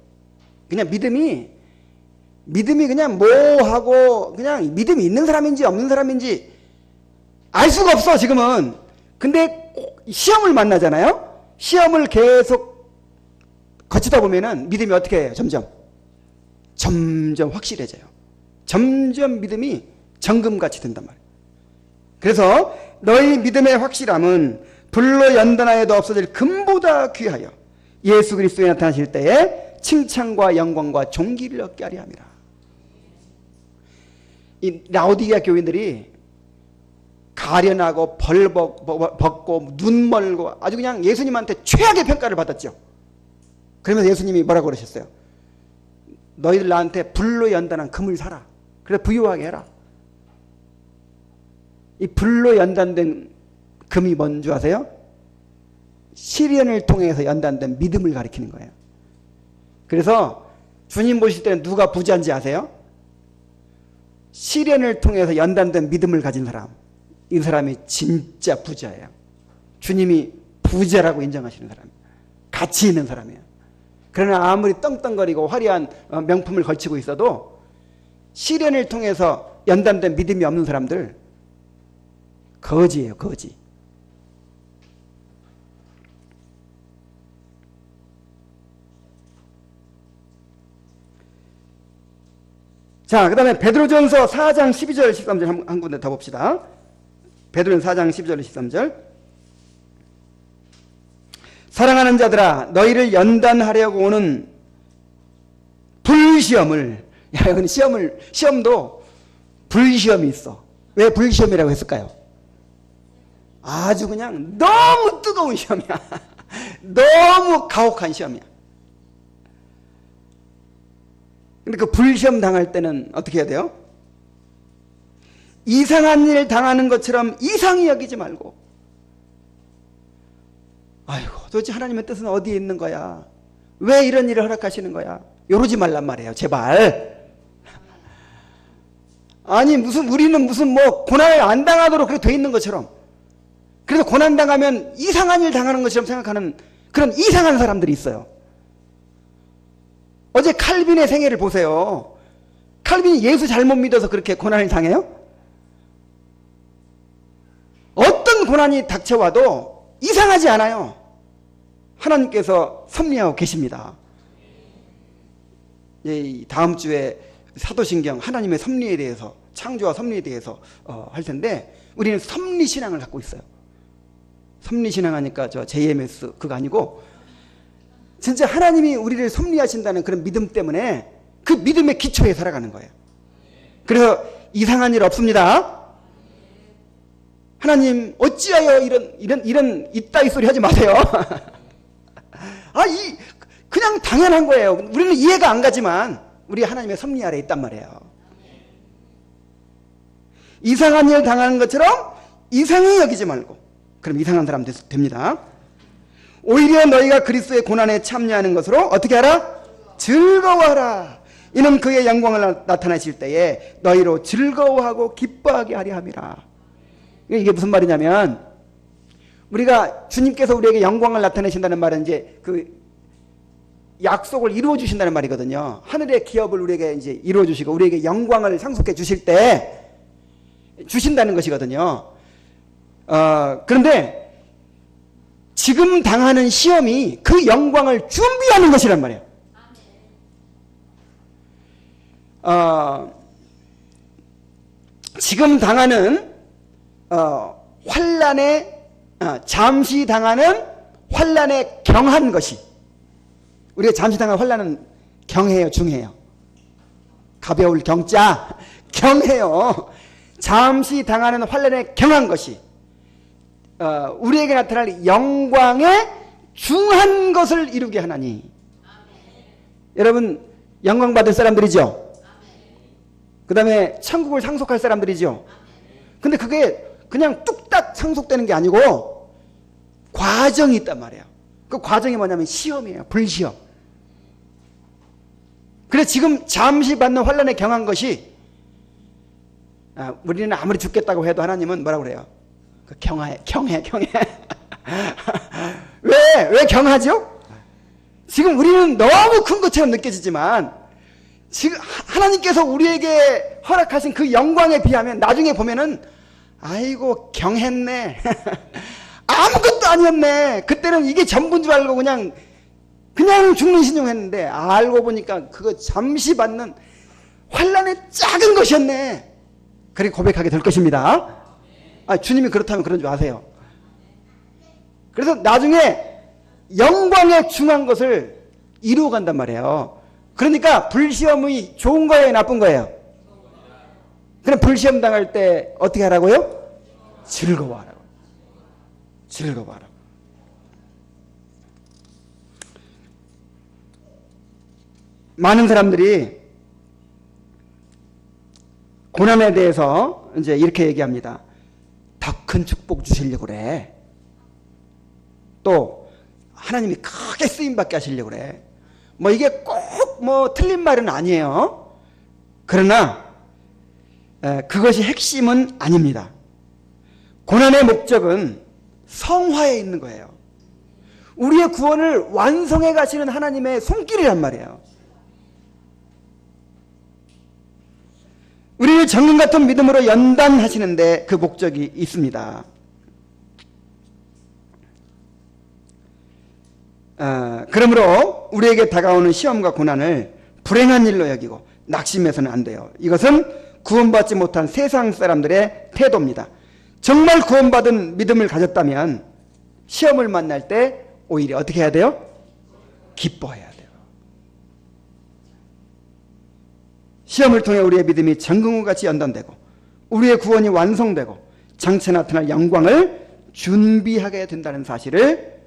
그냥 믿음이 그냥 뭐하고 그냥 믿음이 있는 사람인지 없는 사람인지 알 수가 없어, 지금은. 근데 시험을 만나잖아요. 시험을 계속 거치다 보면은 믿음이 어떻게 해요? 점점 확실해져요. 점점 믿음이 정금같이 된단 말이에요. 그래서 너희 믿음의 확실함은 불로 연단하여도 없어질 금보다 귀하여 예수 그리스도에 나타나실 때에 칭찬과 영광과 존귀를 얻게 하려 함이라. 이 라오디게아 교인들이 가련하고 벌벗고 눈 멀고 아주 그냥 예수님한테 최악의 평가를 받았죠. 그러면서 예수님이 뭐라고 그러셨어요? 너희들 나한테 불로 연단한 금을 사라. 그래 부유하게 해라. 이 불로 연단된 금이 뭔지 아세요? 시련을 통해서 연단된 믿음을 가리키는 거예요. 그래서 주님 보실 때는 누가 부자인지 아세요? 시련을 통해서 연단된 믿음을 가진 사람, 이 사람이 진짜 부자예요. 주님이 부자라고 인정하시는 사람이에요. 가치 있는 사람이에요. 그러나 아무리 떵떵거리고 화려한 명품을 걸치고 있어도 시련을 통해서 연단된 믿음이 없는 사람들 거지예요, 거지. 자, 그 다음에 베드로전서 4장 12절 13절 한 군데 더 봅시다. 베드로전서 4장 12절 13절. 사랑하는 자들아, 너희를 연단하려고 오는 불시험을, 야, 이건 시험도 불시험이 있어. 왜 불시험이라고 했을까요? 아주 그냥 너무 뜨거운 시험이야. 너무 가혹한 시험이야. 근데 그 불시험 당할 때는 어떻게 해야 돼요? 이상한 일 당하는 것처럼 이상히 여기지 말고, 아이고, 도대체 하나님의 뜻은 어디에 있는 거야? 왜 이런 일을 허락하시는 거야? 이러지 말란 말이에요, 제발. 아니, 우리는 무슨 고난을 안 당하도록 그렇게 돼 있는 것처럼, 그래서 고난 당하면 이상한 일 당하는 것처럼 생각하는 그런 이상한 사람들이 있어요. 어제 칼빈의 생애를 보세요. 칼빈이 예수 잘못 믿어서 그렇게 고난을 당해요? 어떤 고난이 닥쳐와도 이상하지 않아요. 하나님께서 섭리하고 계십니다. 다음 주에 사도신경 하나님의 섭리에 대해서, 창조와 섭리에 대해서 할 텐데, 우리는 섭리신앙을 갖고 있어요. 섭리신앙 하니까 저 JMS 그거 아니고, 진짜 하나님이 우리를 섭리하신다는 그런 믿음 때문에 그 믿음의 기초에 살아가는 거예요. 그래서 이상한 일 없습니다. 하나님 어찌하여 이런 이따위 소리 하지 마세요. 그냥 당연한 거예요. 우리는 이해가 안 가지만 우리 하나님의 섭리 아래에 있단 말이에요. 이상한 일 당하는 것처럼 이상히 여기지 말고, 그럼 이상한 사람 됩니다. 오히려 너희가 그리스도의 고난에 참여하는 것으로 어떻게 하라? 즐거워하라. 이는 그의 영광을 나타내실 때에 너희로 즐거워하고 기뻐하게 하려 함이라. 이게 무슨 말이냐면, 우리가 주님께서 우리에게 영광을 나타내신다는 말은 이제 그 약속을 이루어 주신다는 말이거든요. 하늘의 기업을 우리에게 이제 이루어 주시고 우리에게 영광을 상속해 주실 때 주신다는 것이거든요. 그런데 지금 당하는 시험이 그 영광을 준비하는 것이란 말이에요. 지금 당하는 환난에 잠시 당하는 환난에 경한 것이, 우리가 잠시 당하는 환난은 경해요, 중해요? 가벼울 경자, 경해요. 잠시 당하는 환난에 경한 것이 우리에게 나타날 영광의 중한 것을 이루게 하나니. 여러분, 영광 받을 사람들이죠? 그 다음에 천국을 상속할 사람들이죠? 근데 그게 그냥 뚝딱 상속되는 게 아니고 과정이 있단 말이에요. 그 과정이 뭐냐면 시험이에요. 불시험. 그래서 지금 잠시 받는 환난에 경한 것이, 우리는 아무리 죽겠다고 해도 하나님은 뭐라고 그래요? 경해. 왜 경하죠? 지금 우리는 너무 큰 것처럼 느껴지지만, 지금 하나님께서 우리에게 허락하신 그 영광에 비하면 나중에 보면은, 아이고 경했네. 아무것도 아니었네. 그때는 이게 전부인 줄 알고 그냥 죽는 신용했는데, 알고 보니까 그거 잠시 받는 환난의 작은 것이었네. 그렇게 고백하게 될 것입니다. 주님이 그렇다면 그런 줄 아세요. 그래서 나중에 영광에 중한 것을 이루어 간단 말이에요. 그러니까 불시험이 좋은 거예요, 나쁜 거예요? 그럼 불시험 당할 때 어떻게 하라고요? 즐거워하라고. 즐거워하라고. 많은 사람들이 고난에 대해서 이제 이렇게 얘기합니다. 더 큰 축복 주시려고 그래. 또 하나님이 크게 쓰임받게 하시려고 그래. 이게 꼭 틀린 말은 아니에요. 그러나 그것이 핵심은 아닙니다. 고난의 목적은 성화에 있는 거예요. 우리의 구원을 완성해 가시는 하나님의 손길이란 말이에요. 우리를 정금 같은 믿음으로 연단하시는데 그 목적이 있습니다. 그러므로 우리에게 다가오는 시험과 고난을 불행한 일로 여기고 낙심해서는 안 돼요. 이것은 구원받지 못한 세상 사람들의 태도입니다. 정말 구원받은 믿음을 가졌다면 시험을 만날 때 오히려 어떻게 해야 돼요? 기뻐해야 돼요. 시험을 통해 우리의 믿음이 전등과 같이 연단되고 우리의 구원이 완성되고 장차 나타날 영광을 준비하게 된다는 사실을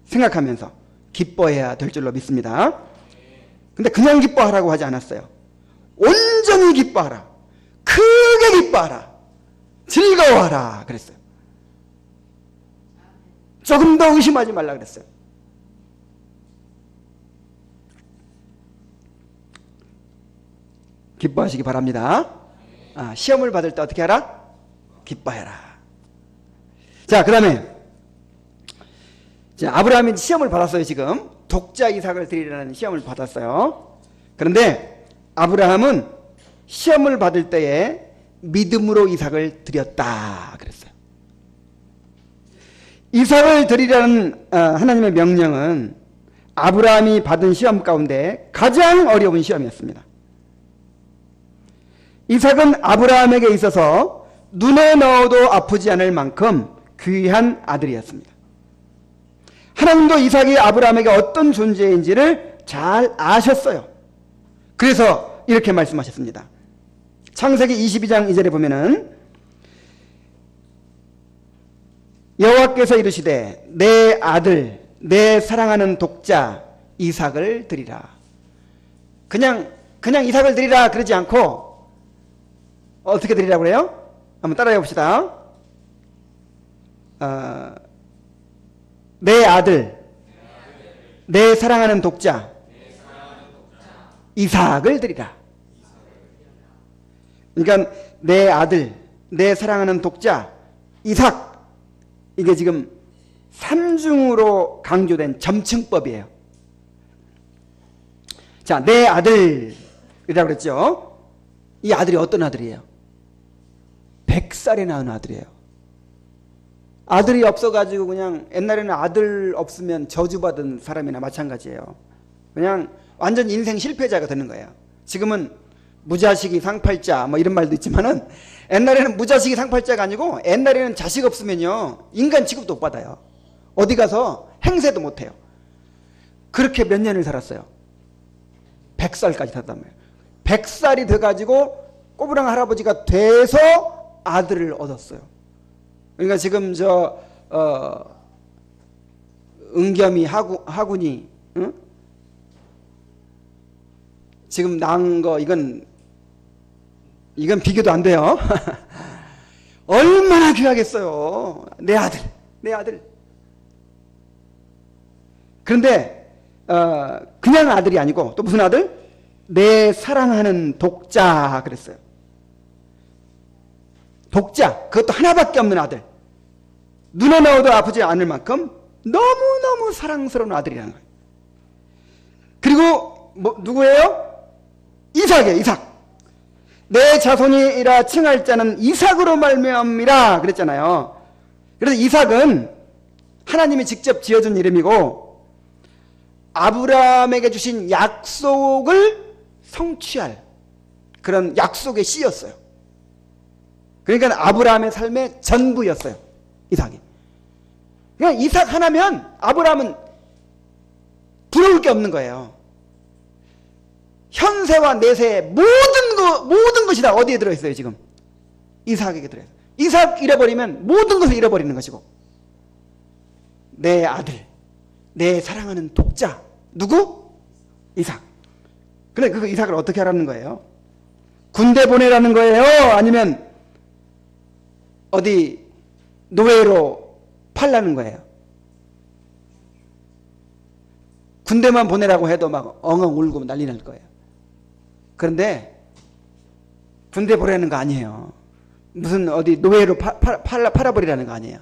생각하면서 기뻐해야 될 줄로 믿습니다. 근데 그냥 기뻐하라고 하지 않았어요. 온전히 기뻐하라. 크게 기뻐하라. 즐거워하라 그랬어요. 조금 더 의심하지 말라 그랬어요. 기뻐하시기 바랍니다. 시험을 받을 때 어떻게 하라? 기뻐해라. 자, 그 다음에 아브라함이 시험을 받았어요. 지금 독자 이삭을 드리라는 시험을 받았어요. 그런데 아브라함은 시험을 받을 때에 믿음으로 이삭을 드렸다 그랬어요. 이삭을 드리라는 하나님의 명령은 아브라함이 받은 시험 가운데 가장 어려운 시험이었습니다. 이삭은 아브라함에게 있어서 눈에 넣어도 아프지 않을 만큼 귀한 아들이었습니다. 하나님도 이삭이 아브라함에게 어떤 존재인지를 잘 아셨어요. 그래서 이렇게 말씀하셨습니다. 창세기 22장 2절에 보면은 여호와께서 이르시되 내 아들 내 사랑하는 독자 이삭을 드리라. 그냥 이삭을 드리라 그러지 않고 어떻게 드리라고 그래요? 한번 따라해 봅시다. 내 아들 내 사랑하는 독자 이삭을 드리라. 그러니까 내 아들 내 사랑하는 독자 이삭, 이게 지금 삼중으로 강조된 점층법이에요. 자, 내 아들이라고 그랬죠. 이 아들이 어떤 아들이에요? 100살에 낳은 아들이에요. 아들이 없어가지고 그냥 옛날에는 아들 없으면 저주받은 사람이나 마찬가지예요. 그냥 완전 인생 실패자가 되는 거예요. 지금은 무자식이 상팔자 뭐 이런 말도 있지만은 옛날에는 무자식이 상팔자가 아니고 옛날에는 자식 없으면요 인간 취급도 못 받아요. 어디 가서 행세도 못 해요. 그렇게 몇 년을 살았어요. 100살까지 살았단 말이에요. 100살이 돼가지고 꼬부랑 할아버지가 돼서 아들을 얻었어요. 그러니까 지금 은겸이 하군이 응? 지금 낳은 거 이건 비교도 안 돼요. 얼마나 귀하겠어요. 내 아들. 그런데 그냥 아들이 아니고 또 무슨 아들? 내 사랑하는 독자 그랬어요. 독자, 그것도 하나밖에 없는 아들. 눈에 넣어도 아프지 않을 만큼 너무너무 사랑스러운 아들이라는 거예요. 그리고 누구예요? 이삭이에요. 이삭. 내 자손이라 칭할 자는 이삭으로 말미암이라 그랬잖아요. 그래서 이삭은 하나님이 직접 지어준 이름이고 아브라함에게 주신 약속을 성취할 그런 약속의 씨였어요. 그러니까 아브라함의 삶의 전부였어요. 이삭이. 그냥 이삭 하나면 아브라함은 부러울 게 없는 거예요. 현세와 내세의 모든 것이 다 어디에 들어있어요 지금? 이삭에게 들어있어요. 이삭 잃어버리면 모든 것을 잃어버리는 것이고 내 아들 내 사랑하는 독자 누구? 이삭. 근데 그 이삭을 어떻게 하라는 거예요? 군대 보내라는 거예요? 아니면 어디 노예로 팔라는 거예요? 군대만 보내라고 해도 막 엉엉 울고 난리 날 거예요. 그런데 군대 보내는 거 아니에요. 무슨 어디 노예로 팔아버리라는 거 아니에요.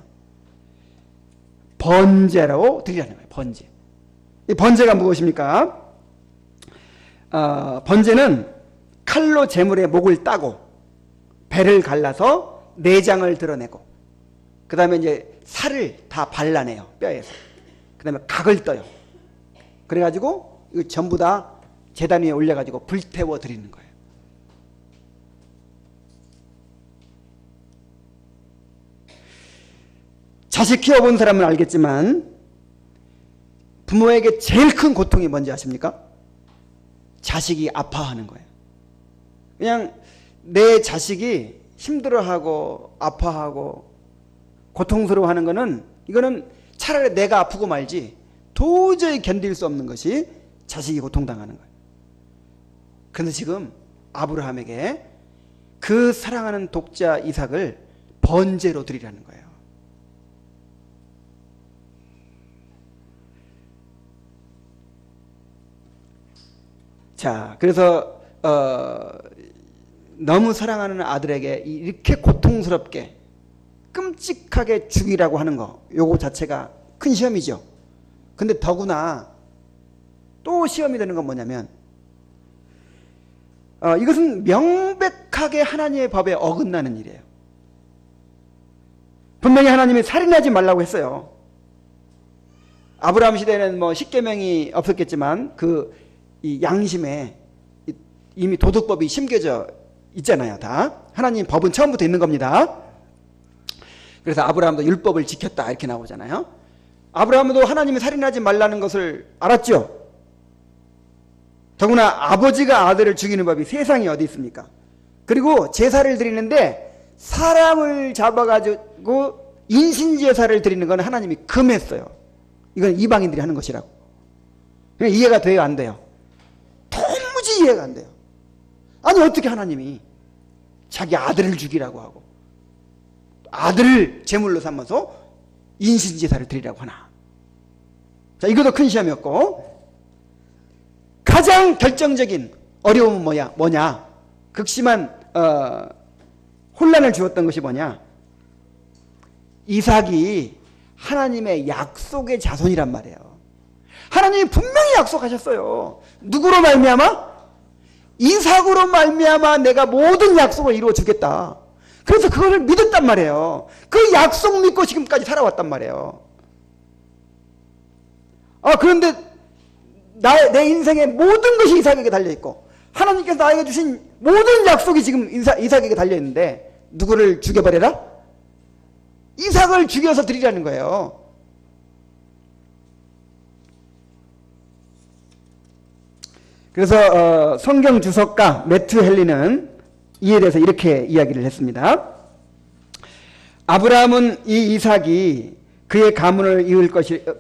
번제로 드리라는 거예요. 번제. 이 번제가 무엇입니까? 번제는 칼로 제물의 목을 따고 배를 갈라서 내장을 드러내고 그 다음에 이제 살을 다 발라내요. 뼈에서. 그 다음에 각을 떠요. 그래가지고 이거 전부 다 제단 위에 올려가지고 불태워 드리는 거예요. 자식 키워본 사람은 알겠지만 부모에게 제일 큰 고통이 뭔지 아십니까? 자식이 아파하는 거예요. 그냥 내 자식이 힘들어하고 아파하고 고통스러워하는 거는, 이거는 차라리 내가 아프고 말지 도저히 견딜 수 없는 것이 자식이 고통당하는 거예요. 그런데 지금 아브라함에게 그 사랑하는 독자 이삭을 번제로 드리라는 거예요. 자, 그래서 너무 사랑하는 아들에게 이렇게 고통스럽게 끔찍하게 죽이라고 하는 거, 요거 자체가 큰 시험이죠. 근데 더구나 또 시험이 되는 건 뭐냐면, 이것은 명백하게 하나님의 법에 어긋나는 일이에요. 분명히 하나님이 살인하지 말라고 했어요. 아브라함 시대에는 뭐 십계명이 없었겠지만 이 양심에 이미 도덕법이 심겨져 있잖아요. 다 하나님 법은 처음부터 있는 겁니다. 그래서 아브라함도 율법을 지켰다 이렇게 나오잖아요. 아브라함도 하나님이 살인하지 말라는 것을 알았죠. 더구나 아버지가 아들을 죽이는 법이 세상에 어디 있습니까? 그리고 제사를 드리는데 사람을 잡아가지고 인신제사를 드리는 건 하나님이 금했어요. 이건 이방인들이 하는 것이라고. 이해가 돼요, 안 돼요? 도무지 이해가 안 돼요. 아니 어떻게 하나님이 자기 아들을 죽이라고 하고 아들을 제물로 삼아서 인신제사를 드리라고 하나. 자, 이것도 큰 시험이었고, 가장 결정적인 어려움은 뭐냐? 극심한 혼란을 주었던 것이 뭐냐? 이삭이 하나님의 약속의 자손이란 말이에요. 하나님이 분명히 약속하셨어요. 누구로 말미암아? 이삭으로 말미암아 내가 모든 약속을 이루어 주겠다. 그래서 그거를 믿었단 말이에요. 그 약속 믿고 지금까지 살아왔단 말이에요. 그런데 내 인생의 모든 것이 이삭에게 달려있고 하나님께서 나에게 주신 모든 약속이 지금 이삭에게 달려있는데 누구를 죽여버려라? 이삭을 죽여서 드리라는 거예요. 그래서 성경 주석가 매튜 헨리는 이에 대해서 이렇게 이야기를 했습니다. 아브라함은 이 이삭이 그의 가문을 이을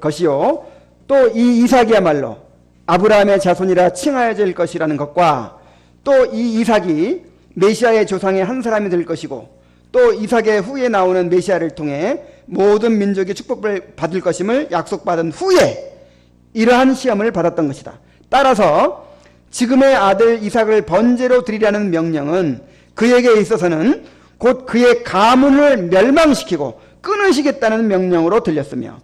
것이요 또 이 이삭이야말로 아브라함의 자손이라 칭하여질 것이라는 것과 또 이 이삭이 메시아의 조상의 한 사람이 될 것이고 또 이삭의 후에 나오는 메시아를 통해 모든 민족이 축복을 받을 것임을 약속받은 후에 이러한 시험을 받았던 것이다. 따라서 지금의 아들 이삭을 번제로 드리라는 명령은 그에게 있어서는 곧 그의 가문을 멸망시키고 끊으시겠다는 명령으로 들렸으며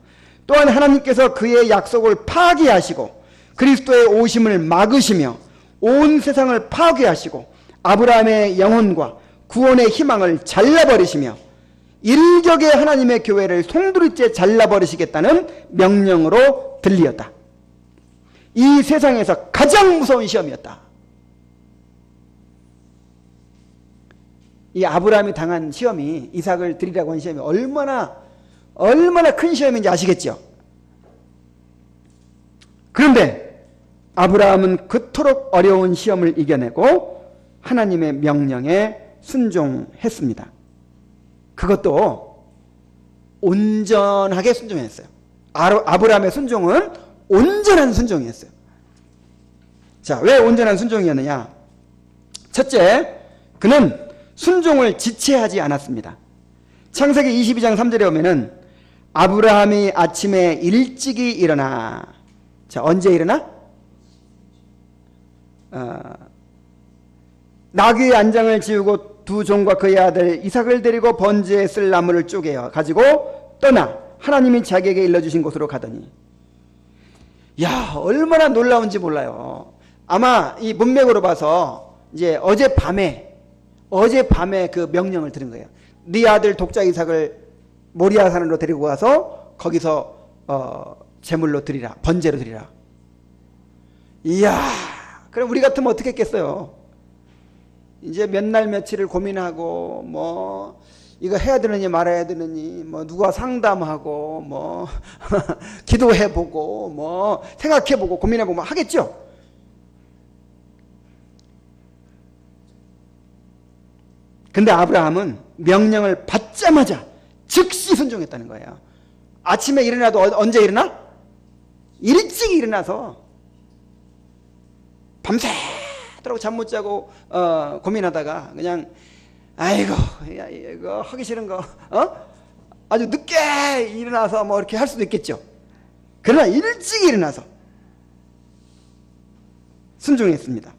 또한 하나님께서 그의 약속을 파기하시고 그리스도의 오심을 막으시며 온 세상을 파괴하시고 아브라함의 영혼과 구원의 희망을 잘라버리시며 일격의 하나님의 교회를 송두리째 잘라버리시겠다는 명령으로 들리었다. 이 세상에서 가장 무서운 시험이었다. 이 아브라함이 당한 시험이, 이삭을 드리라고 한 시험이 얼마나 큰 시험인지 아시겠죠? 그런데 아브라함은 그토록 어려운 시험을 이겨내고 하나님의 명령에 순종했습니다. 그것도 온전하게 순종했어요. 아브라함의 순종은 온전한 순종이었어요. 자, 왜 온전한 순종이었느냐? 첫째, 그는 순종을 지체하지 않았습니다. 창세기 22장 3절에 보면은 아브라함이 아침에 일찍이 일어나. 자, 언제 일어나? 나귀의 안장을 지우고 두 종과 그의 아들 이삭을 데리고 번제에 쓸 나무를 쪼개어 가지고 떠나 하나님이 자기에게 일러주신 곳으로 가더니, 야, 얼마나 놀라운지 몰라요. 아마 이 문맥으로 봐서 이제 어젯밤에 그 명령을 들은 거예요. 네 아들 독자 이삭을 모리아 산으로 데리고 가서 거기서 제물로 드리라, 번제로 드리라. 이야, 그럼 우리 같으면 어떻게 했겠어요? 이제 몇 날 며칠을 고민하고 이거 해야 되느니 말아야 되느니 뭐 누가 상담하고 뭐 기도해보고 뭐 생각해보고 고민해보고 하겠죠. 근데 아브라함은 명령을 받자마자 즉시 순종했다는 거예요. 아침에 일어나도 언제 일어나? 일찍 일어나서 밤새도록 잠 못 자고 고민하다가 그냥 아이고 이거 하기 싫은 거 아주 늦게 일어나서 뭐 이렇게 할 수도 있겠죠. 그러나 일찍 일어나서 순종했습니다.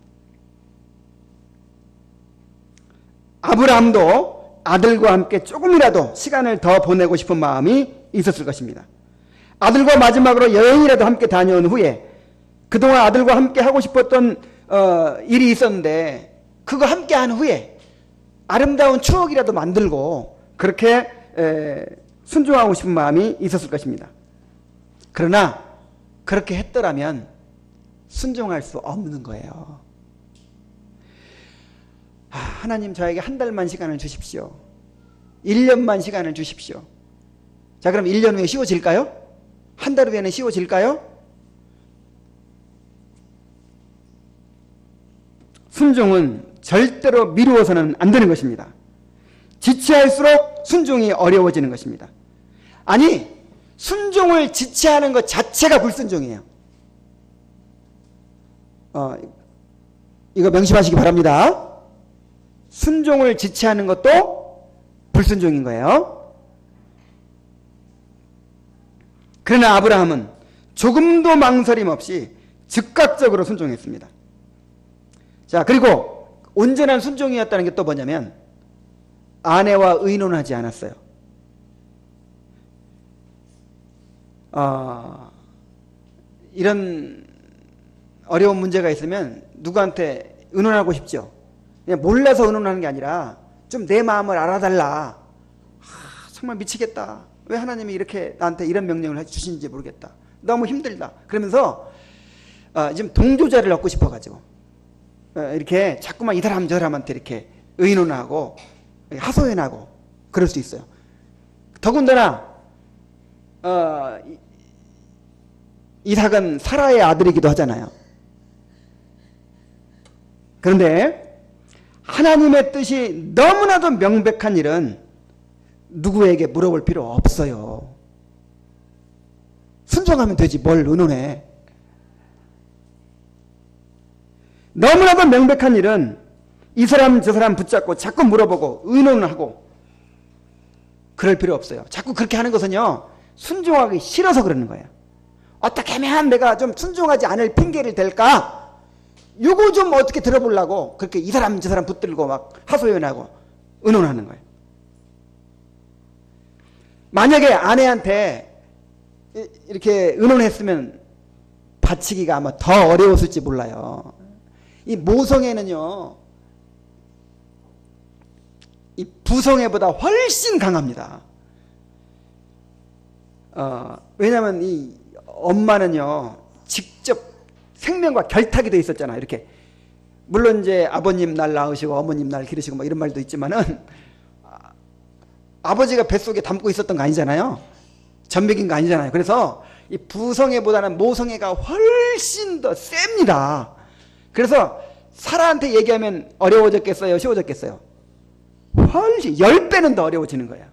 아브라함도 아들과 함께 조금이라도 시간을 더 보내고 싶은 마음이 있었을 것입니다. 아들과 마지막으로 여행이라도 함께 다녀온 후에 그동안 아들과 함께 하고 싶었던 일이 있었는데 그거 함께 한 후에 아름다운 추억이라도 만들고 그렇게 순종하고 싶은 마음이 있었을 것입니다. 그러나 그렇게 했더라면 순종할 수 없는 거예요. 하나님 저에게 한 달만 시간을 주십시오. 1년만 시간을 주십시오. 자, 그럼 1년 후에 쉬워질까요? 한 달 후에는 쉬워질까요? 순종은 절대로 미루어서는 안 되는 것입니다. 지체할수록 순종이 어려워지는 것입니다. 아니, 순종을 지체하는 것 자체가 불순종이에요. 이거 명심하시기 바랍니다. 순종을 지체하는 것도 불순종인 거예요. 그러나 아브라함은 조금도 망설임 없이 즉각적으로 순종했습니다. 자, 그리고 온전한 순종이었다는 게 또 뭐냐면 아내와 의논하지 않았어요. 이런 어려운 문제가 있으면 누구한테 의논하고 싶죠? 그냥 몰라서 의논하는 게 아니라 좀 내 마음을 알아달라. 정말 미치겠다. 왜 하나님이 이렇게 나한테 이런 명령을 주시는지 모르겠다. 너무 힘들다. 그러면서 지금 동조자를 얻고 싶어가지고 이렇게 자꾸만 이 사람 저 사람한테 이렇게 의논하고 하소연하고 그럴 수 있어요. 더군다나 이삭은 사라의 아들이기도 하잖아요. 그런데 하나님의 뜻이 너무나도 명백한 일은 누구에게 물어볼 필요 없어요. 순종하면 되지 뭘 의논해. 너무나도 명백한 일은 이 사람 저 사람 붙잡고 자꾸 물어보고 의논을 하고 그럴 필요 없어요. 자꾸 그렇게 하는 것은요, 순종하기 싫어서 그러는 거예요. 어떻게 하면 내가 좀 순종하지 않을 핑계를 댈까? 요거 좀 어떻게 들어보려고 그렇게 이 사람 저 사람 붙들고 막 하소연하고 의논하는 거예요. 만약에 아내한테 이렇게 의논했으면 바치기가 아마 더 어려웠을지 몰라요. 이 모성애는요, 이 부성애보다 훨씬 강합니다. 왜냐하면 이 엄마는요, 직접 생명과 결탁이 돼 있었잖아요. 이렇게 물론 이제 아버님 날 낳으시고 어머님 날 기르시고 뭐 이런 말도 있지만은 아버지가 뱃속에 담고 있었던 거 아니잖아요. 전맥인 거 아니잖아요. 그래서 이 부성애보다는 모성애가 훨씬 더 셉니다. 그래서 사라한테 얘기하면 어려워졌겠어요? 쉬워졌겠어요? 훨씬 10배는 더 어려워지는 거예요.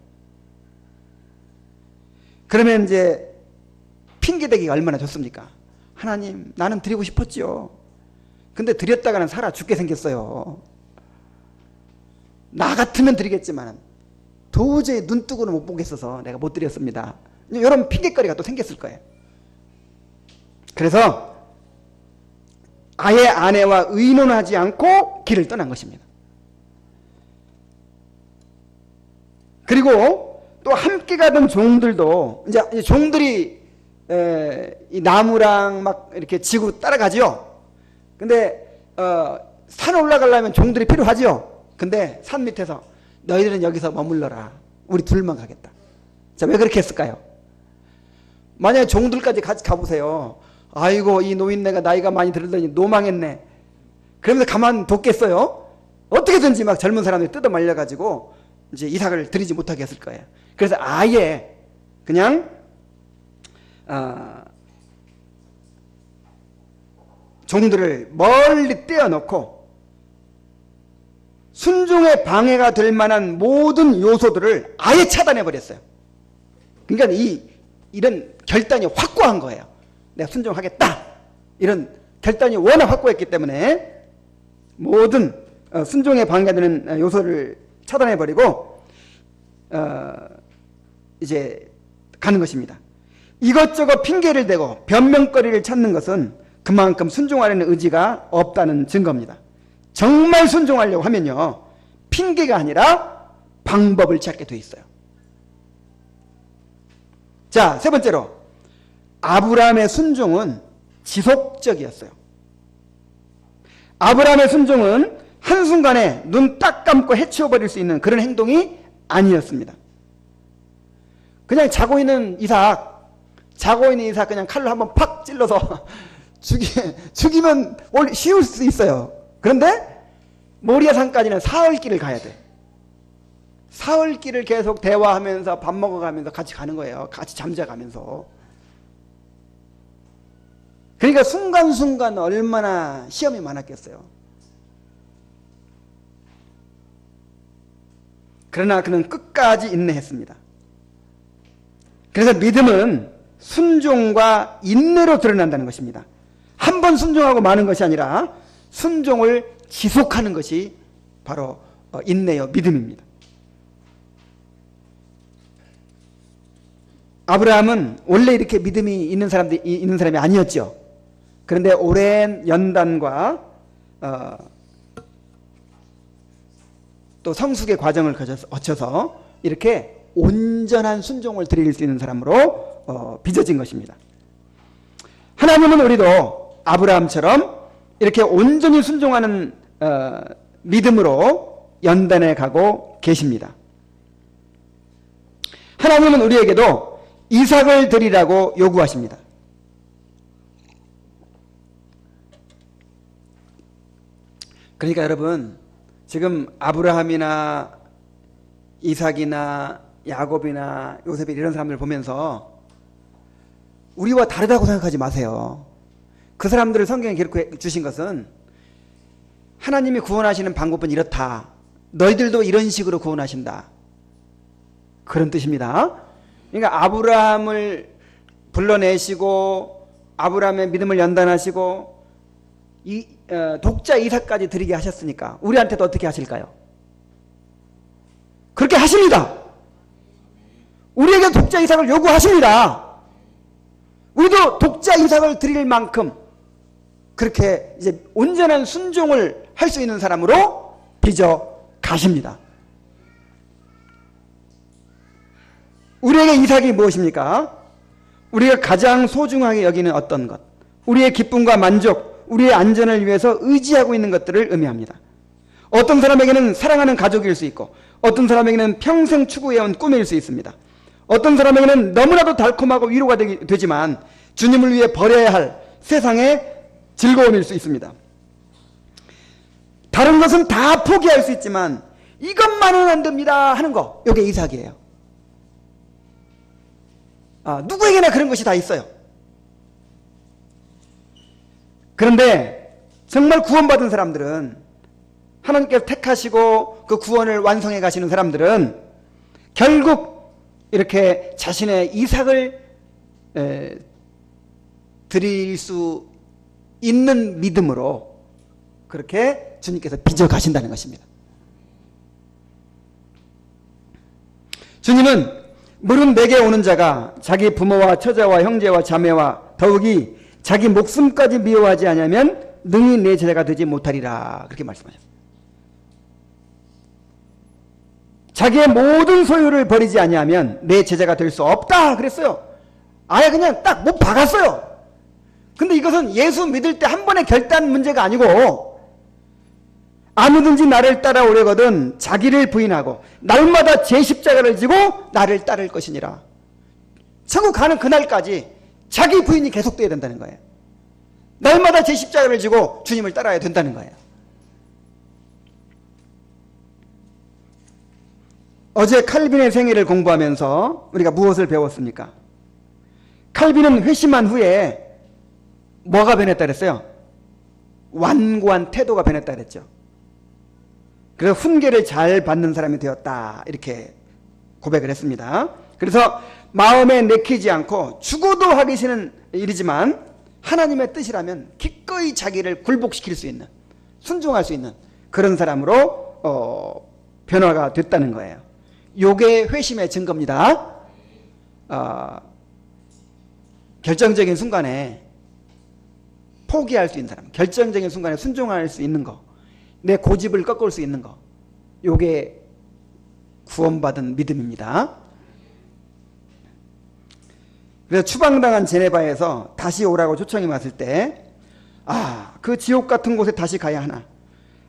그러면 이제 핑계대기가 얼마나 좋습니까? 하나님, 나는 드리고 싶었죠. 근데 드렸다가는 사라 죽게 생겼어요. 나 같으면 드리겠지만 도저히 눈 뜨고는 못 보겠어서 내가 못 드렸습니다. 이런 핑계거리가 또 생겼을 거예요. 그래서 아예 아내와 의논하지 않고 길을 떠난 것입니다. 그리고 또 함께 가던 종들도 이제 종들이 이 나무랑 막 이렇게 지고 따라가죠. 근데 산 올라가려면 종들이 필요하죠. 근데 산 밑에서 너희들은 여기서 머물러라. 우리 둘만 가겠다. 자, 왜 그렇게 했을까요? 만약에 종들까지 같이 가보세요. 아이고, 이 노인네가 나이가 많이 들더니 노망했네. 그러면서 가만 뒀겠어요? 어떻게든지 막 젊은 사람들이 뜯어 말려가지고 이제 이삭을 드리지 못하게 했을 거예요. 그래서 아예 그냥 종들을 멀리 떼어놓고 순종에 방해가 될 만한 모든 요소들을 아예 차단해 버렸어요. 그러니까 이런 결단이 확고한 거예요. 내가 순종하겠다, 이런 결단이 워낙 확고했기 때문에 모든 순종에 방해가 되는 요소를 차단해 버리고 이제 가는 것입니다. 이것저것 핑계를 대고 변명거리를 찾는 것은 그만큼 순종하려는 의지가 없다는 증거입니다. 정말 순종하려고 하면요, 핑계가 아니라 방법을 찾게 돼 있어요. 자, 세 번째로, 아브라함의 순종은 지속적이었어요. 아브라함의 순종은 한순간에 눈 딱 감고 해치워버릴 수 있는 그런 행동이 아니었습니다. 그냥 자고 있는 이삭 그냥 칼로 한번 팍 찔러서 죽이면 쉬울 수 있어요. 그런데 모리아 산까지는 사흘길을 가야 돼. 사흘길을 계속 대화하면서 밥 먹어가면서 같이 가는 거예요. 같이 잠자가면서. 그러니까 순간순간 얼마나 시험이 많았겠어요. 그러나 그는 끝까지 인내했습니다. 그래서 믿음은 순종과 인내로 드러난다는 것입니다. 한 번 순종하고 마는 것이 아니라 순종을 지속하는 것이 바로 인내요, 믿음입니다. 아브라함은 원래 이렇게 믿음이 있는 사람이 아니었죠. 그런데 오랜 연단과 또 성숙의 과정을 거쳐서 이렇게 온전한 순종을 드릴 수 있는 사람으로 빚어진 것입니다. 하나님은 우리도 아브라함처럼 이렇게 온전히 순종하는 믿음으로 연단해 가고 계십니다. 하나님은 우리에게도 이삭을 드리라고 요구하십니다. 그러니까 여러분, 지금 아브라함이나 이삭이나 야곱이나 요셉이 이런 사람들 보면서 우리와 다르다고 생각하지 마세요. 그 사람들을 성경에 기록해 주신 것은 하나님이 구원하시는 방법은 이렇다, 너희들도 이런 식으로 구원하신다, 그런 뜻입니다. 그러니까 아브라함을 불러내시고 아브라함의 믿음을 연단하시고 독자 이삭까지 드리게 하셨으니까 우리한테도 어떻게 하실까요? 그렇게 하십니다. 우리에게 독자 이삭을 요구하십니다. 우리도 독자 이삭을 드릴 만큼 그렇게 이제 온전한 순종을 할 수 있는 사람으로 빚어 가십니다. 우리에게 이삭이 무엇입니까? 우리가 가장 소중하게 여기는 어떤 것, 우리의 기쁨과 만족, 우리의 안전을 위해서 의지하고 있는 것들을 의미합니다. 어떤 사람에게는 사랑하는 가족일 수 있고, 어떤 사람에게는 평생 추구해온 꿈일 수 있습니다. 어떤 사람에게는 너무나도 달콤하고 위로가 되지만 주님을 위해 버려야 할 세상의 즐거움일 수 있습니다. 다른 것은 다 포기할 수 있지만 이것만은 안 됩니다 하는 거, 이게 이삭이에요. 누구에게나 그런 것이 다 있어요. 그런데 정말 구원받은 사람들은, 하나님께서 택하시고 그 구원을 완성해 가시는 사람들은 결국 이렇게 자신의 이삭을 드릴 수 있는 믿음으로 그렇게 주님께서 빚어 가신다는 것입니다. 주님은 물은 내게 오는 자가 자기 부모와 처자와 형제와 자매와 더욱이 자기 목숨까지 미워하지 않으면 능히 내 제자가 되지 못하리라, 그렇게 말씀하셨습니다. 자기의 모든 소유를 버리지 아니하면 내 제자가 될 수 없다 그랬어요. 아예 그냥 딱 못 박았어요. 근데 이것은 예수 믿을 때 한 번의 결단 문제가 아니고, 아무든지 나를 따라오려거든 자기를 부인하고 날마다 제 십자가를 지고 나를 따를 것이니라. 천국 가는 그날까지 자기 부인이 계속돼야 된다는 거예요. 날마다 제 십자가를 지고 주님을 따라야 된다는 거예요. 어제 칼빈의 생애를 공부하면서 우리가 무엇을 배웠습니까? 칼빈은 회심한 후에 뭐가 변했다 그랬어요? 완고한 태도가 변했다 그랬죠. 그래서 훈계를 잘 받는 사람이 되었다 이렇게 고백을 했습니다. 그래서 마음에 내키지 않고 죽어도 하기 싫은 일이지만 하나님의 뜻이라면 기꺼이 자기를 굴복시킬 수 있는, 순종할 수 있는 그런 사람으로 변화가 됐다는 거예요. 요게 회심의 증거입니다. 결정적인 순간에 포기할 수 있는 사람, 결정적인 순간에 순종할 수 있는 거, 내 고집을 꺾을 수 있는 거, 요게 구원받은 믿음입니다. 그래서 추방당한 제네바에서 다시 오라고 초청이 왔을 때, 그 지옥 같은 곳에 다시 가야 하나,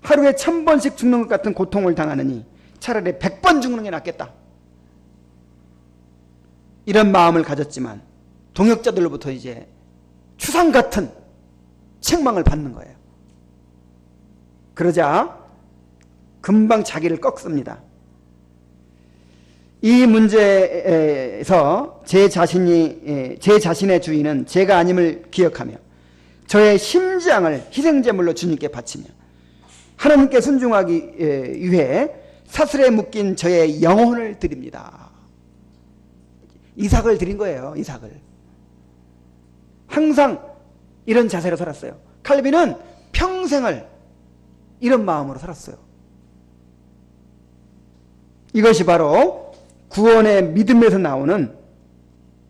하루에 1000번씩 죽는 것 같은 고통을 당하느니 차라리 100번 죽는 게 낫겠다, 이런 마음을 가졌지만 동역자들로부터 이제 추상 같은 책망을 받는 거예요. 그러자 금방 자기를 꺾습니다. 이 문제에서 제 자신의 주인은 제가 아님을 기억하며 저의 심장을 희생제물로 주님께 바치며 하나님께 순종하기 위해 사슬에 묶인 저의 영혼을 드립니다. 이삭을 드린 거예요. 이삭을. 항상 이런 자세로 살았어요. 칼빈은 평생을 이런 마음으로 살았어요. 이것이 바로 구원의 믿음에서 나오는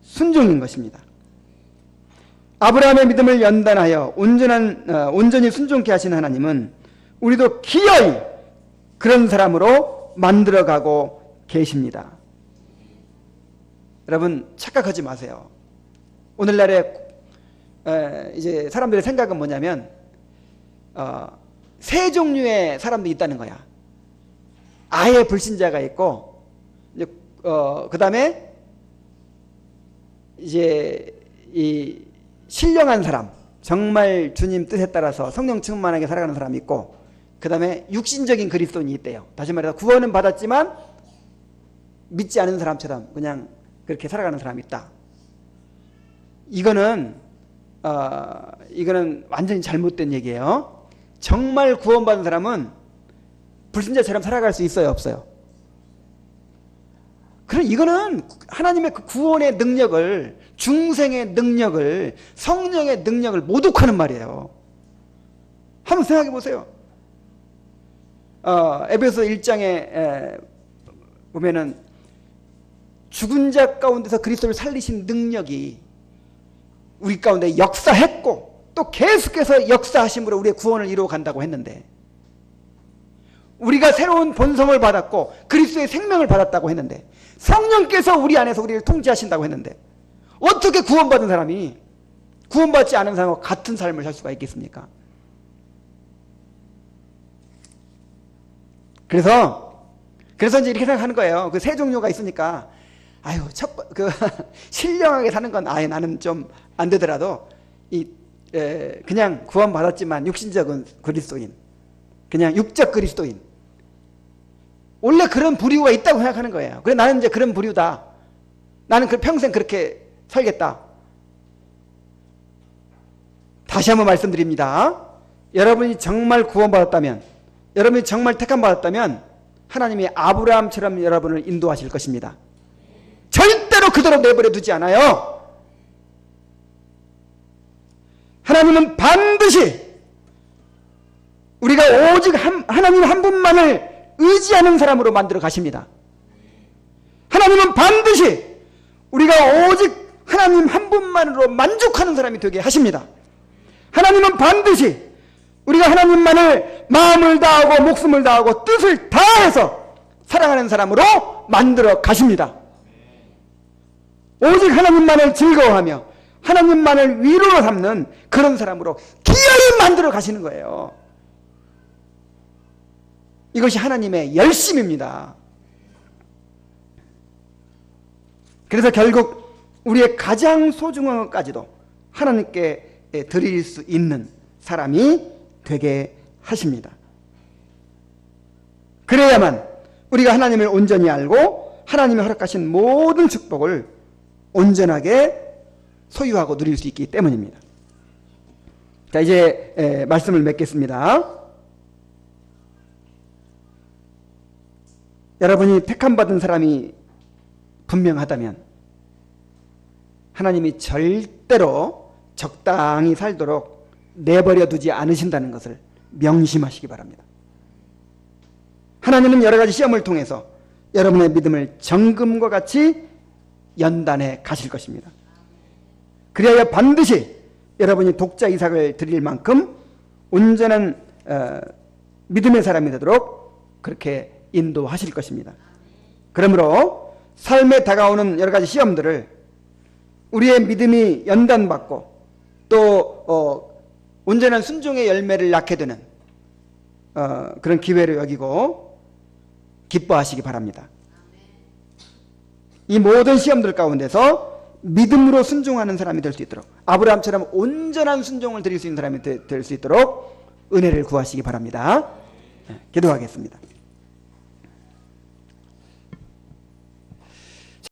순종인 것입니다. 아브라함의 믿음을 연단하여 온전히 순종케 하신 하나님은 우리도 기어이 그런 사람으로 만들어가고 계십니다. 여러분 착각하지 마세요. 오늘날의 이제 사람들의 생각은 뭐냐면 세 종류의 사람들이 있다는 거야. 아예 불신자가 있고, 그 다음에 이제 이 신령한 사람, 정말 주님 뜻에 따라서 성령 충만하게 살아가는 사람이 있고, 그 다음에 육신적인 그리스도인이 있대요. 다시 말해서 구원은 받았지만 믿지 않은 사람처럼 그냥 그렇게 살아가는 사람이 있다. 이거는 완전히 잘못된 얘기예요. 정말 구원받은 사람은 불신자처럼 살아갈 수 있어요, 없어요? 그럼 이거는 하나님의 그 구원의 능력을, 중생의 능력을, 성령의 능력을 모독하는 말이에요. 한번 생각해 보세요. 에베소 1장에 보면은 죽은 자 가운데서 그리스도를 살리신 능력이 우리 가운데 역사했고 또 계속해서 역사하심으로 우리의 구원을 이루어 간다고 했는데, 우리가 새로운 본성을 받았고 그리스도의 생명을 받았다고 했는데, 성령께서 우리 안에서 우리를 통치하신다고 했는데, 어떻게 구원받은 사람이 구원받지 않은 사람과 같은 삶을 살 수가 있겠습니까? 그래서 이제 이렇게 생각하는 거예요. 그 세 종류가 있으니까, 신령하게 사는 건 나는 좀 안 되더라도 그냥 구원받았지만 육신적인 그리스도인, 그냥 육적 그리스도인, 원래 그런 부류가 있다고 생각하는 거예요. 그래, 나는 이제 그런 부류다. 나는 평생 그렇게 살겠다. 다시 한번 말씀드립니다. 여러분이 정말 구원받았다면, 여러분이 정말 택함받았다면 하나님이 아브라함처럼 여러분을 인도하실 것입니다. 절대로 그대로 내버려 두지 않아요. 하나님은 반드시 우리가 오직 하나님 한 분만을 의지하는 사람으로 만들어 가십니다. 하나님은 반드시 우리가 오직 하나님 한 분만으로 만족하는 사람이 되게 하십니다. 하나님은 반드시 우리가 하나님만을 마음을 다하고 목숨을 다하고 뜻을 다해서 사랑하는 사람으로 만들어 가십니다. 오직 하나님만을 즐거워하며 하나님만을 위로로 삼는 그런 사람으로 기어이 만들어 가시는 거예요. 이것이 하나님의 열심입니다. 그래서 결국 우리의 가장 소중한 것까지도 하나님께 드릴 수 있는 사람이 되게 하십니다. 그래야만 우리가 하나님을 온전히 알고 하나님이 허락하신 모든 축복을 온전하게 소유하고 누릴 수 있기 때문입니다. 자, 이제 말씀을 맺겠습니다. 여러분이 택함받은 사람이 분명하다면 하나님이 절대로 적당히 살도록 내버려 두지 않으신다는 것을 명심하시기 바랍니다. 하나님은 여러 가지 시험을 통해서 여러분의 믿음을 정금과 같이 연단해 가실 것입니다. 그래야 반드시 여러분이 독자 이삭을 드릴 만큼 온전한 믿음의 사람이 되도록 그렇게 인도하실 것입니다. 그러므로 삶에 다가오는 여러 가지 시험들을 우리의 믿음이 연단받고 또 온전한 순종의 열매를 낳게 되는 그런 기회로 여기고 기뻐하시기 바랍니다. 이 모든 시험들 가운데서 믿음으로 순종하는 사람이 될 수 있도록, 아브라함처럼 온전한 순종을 드릴 수 있는 사람이 될 수 있도록 은혜를 구하시기 바랍니다. 기도하겠습니다.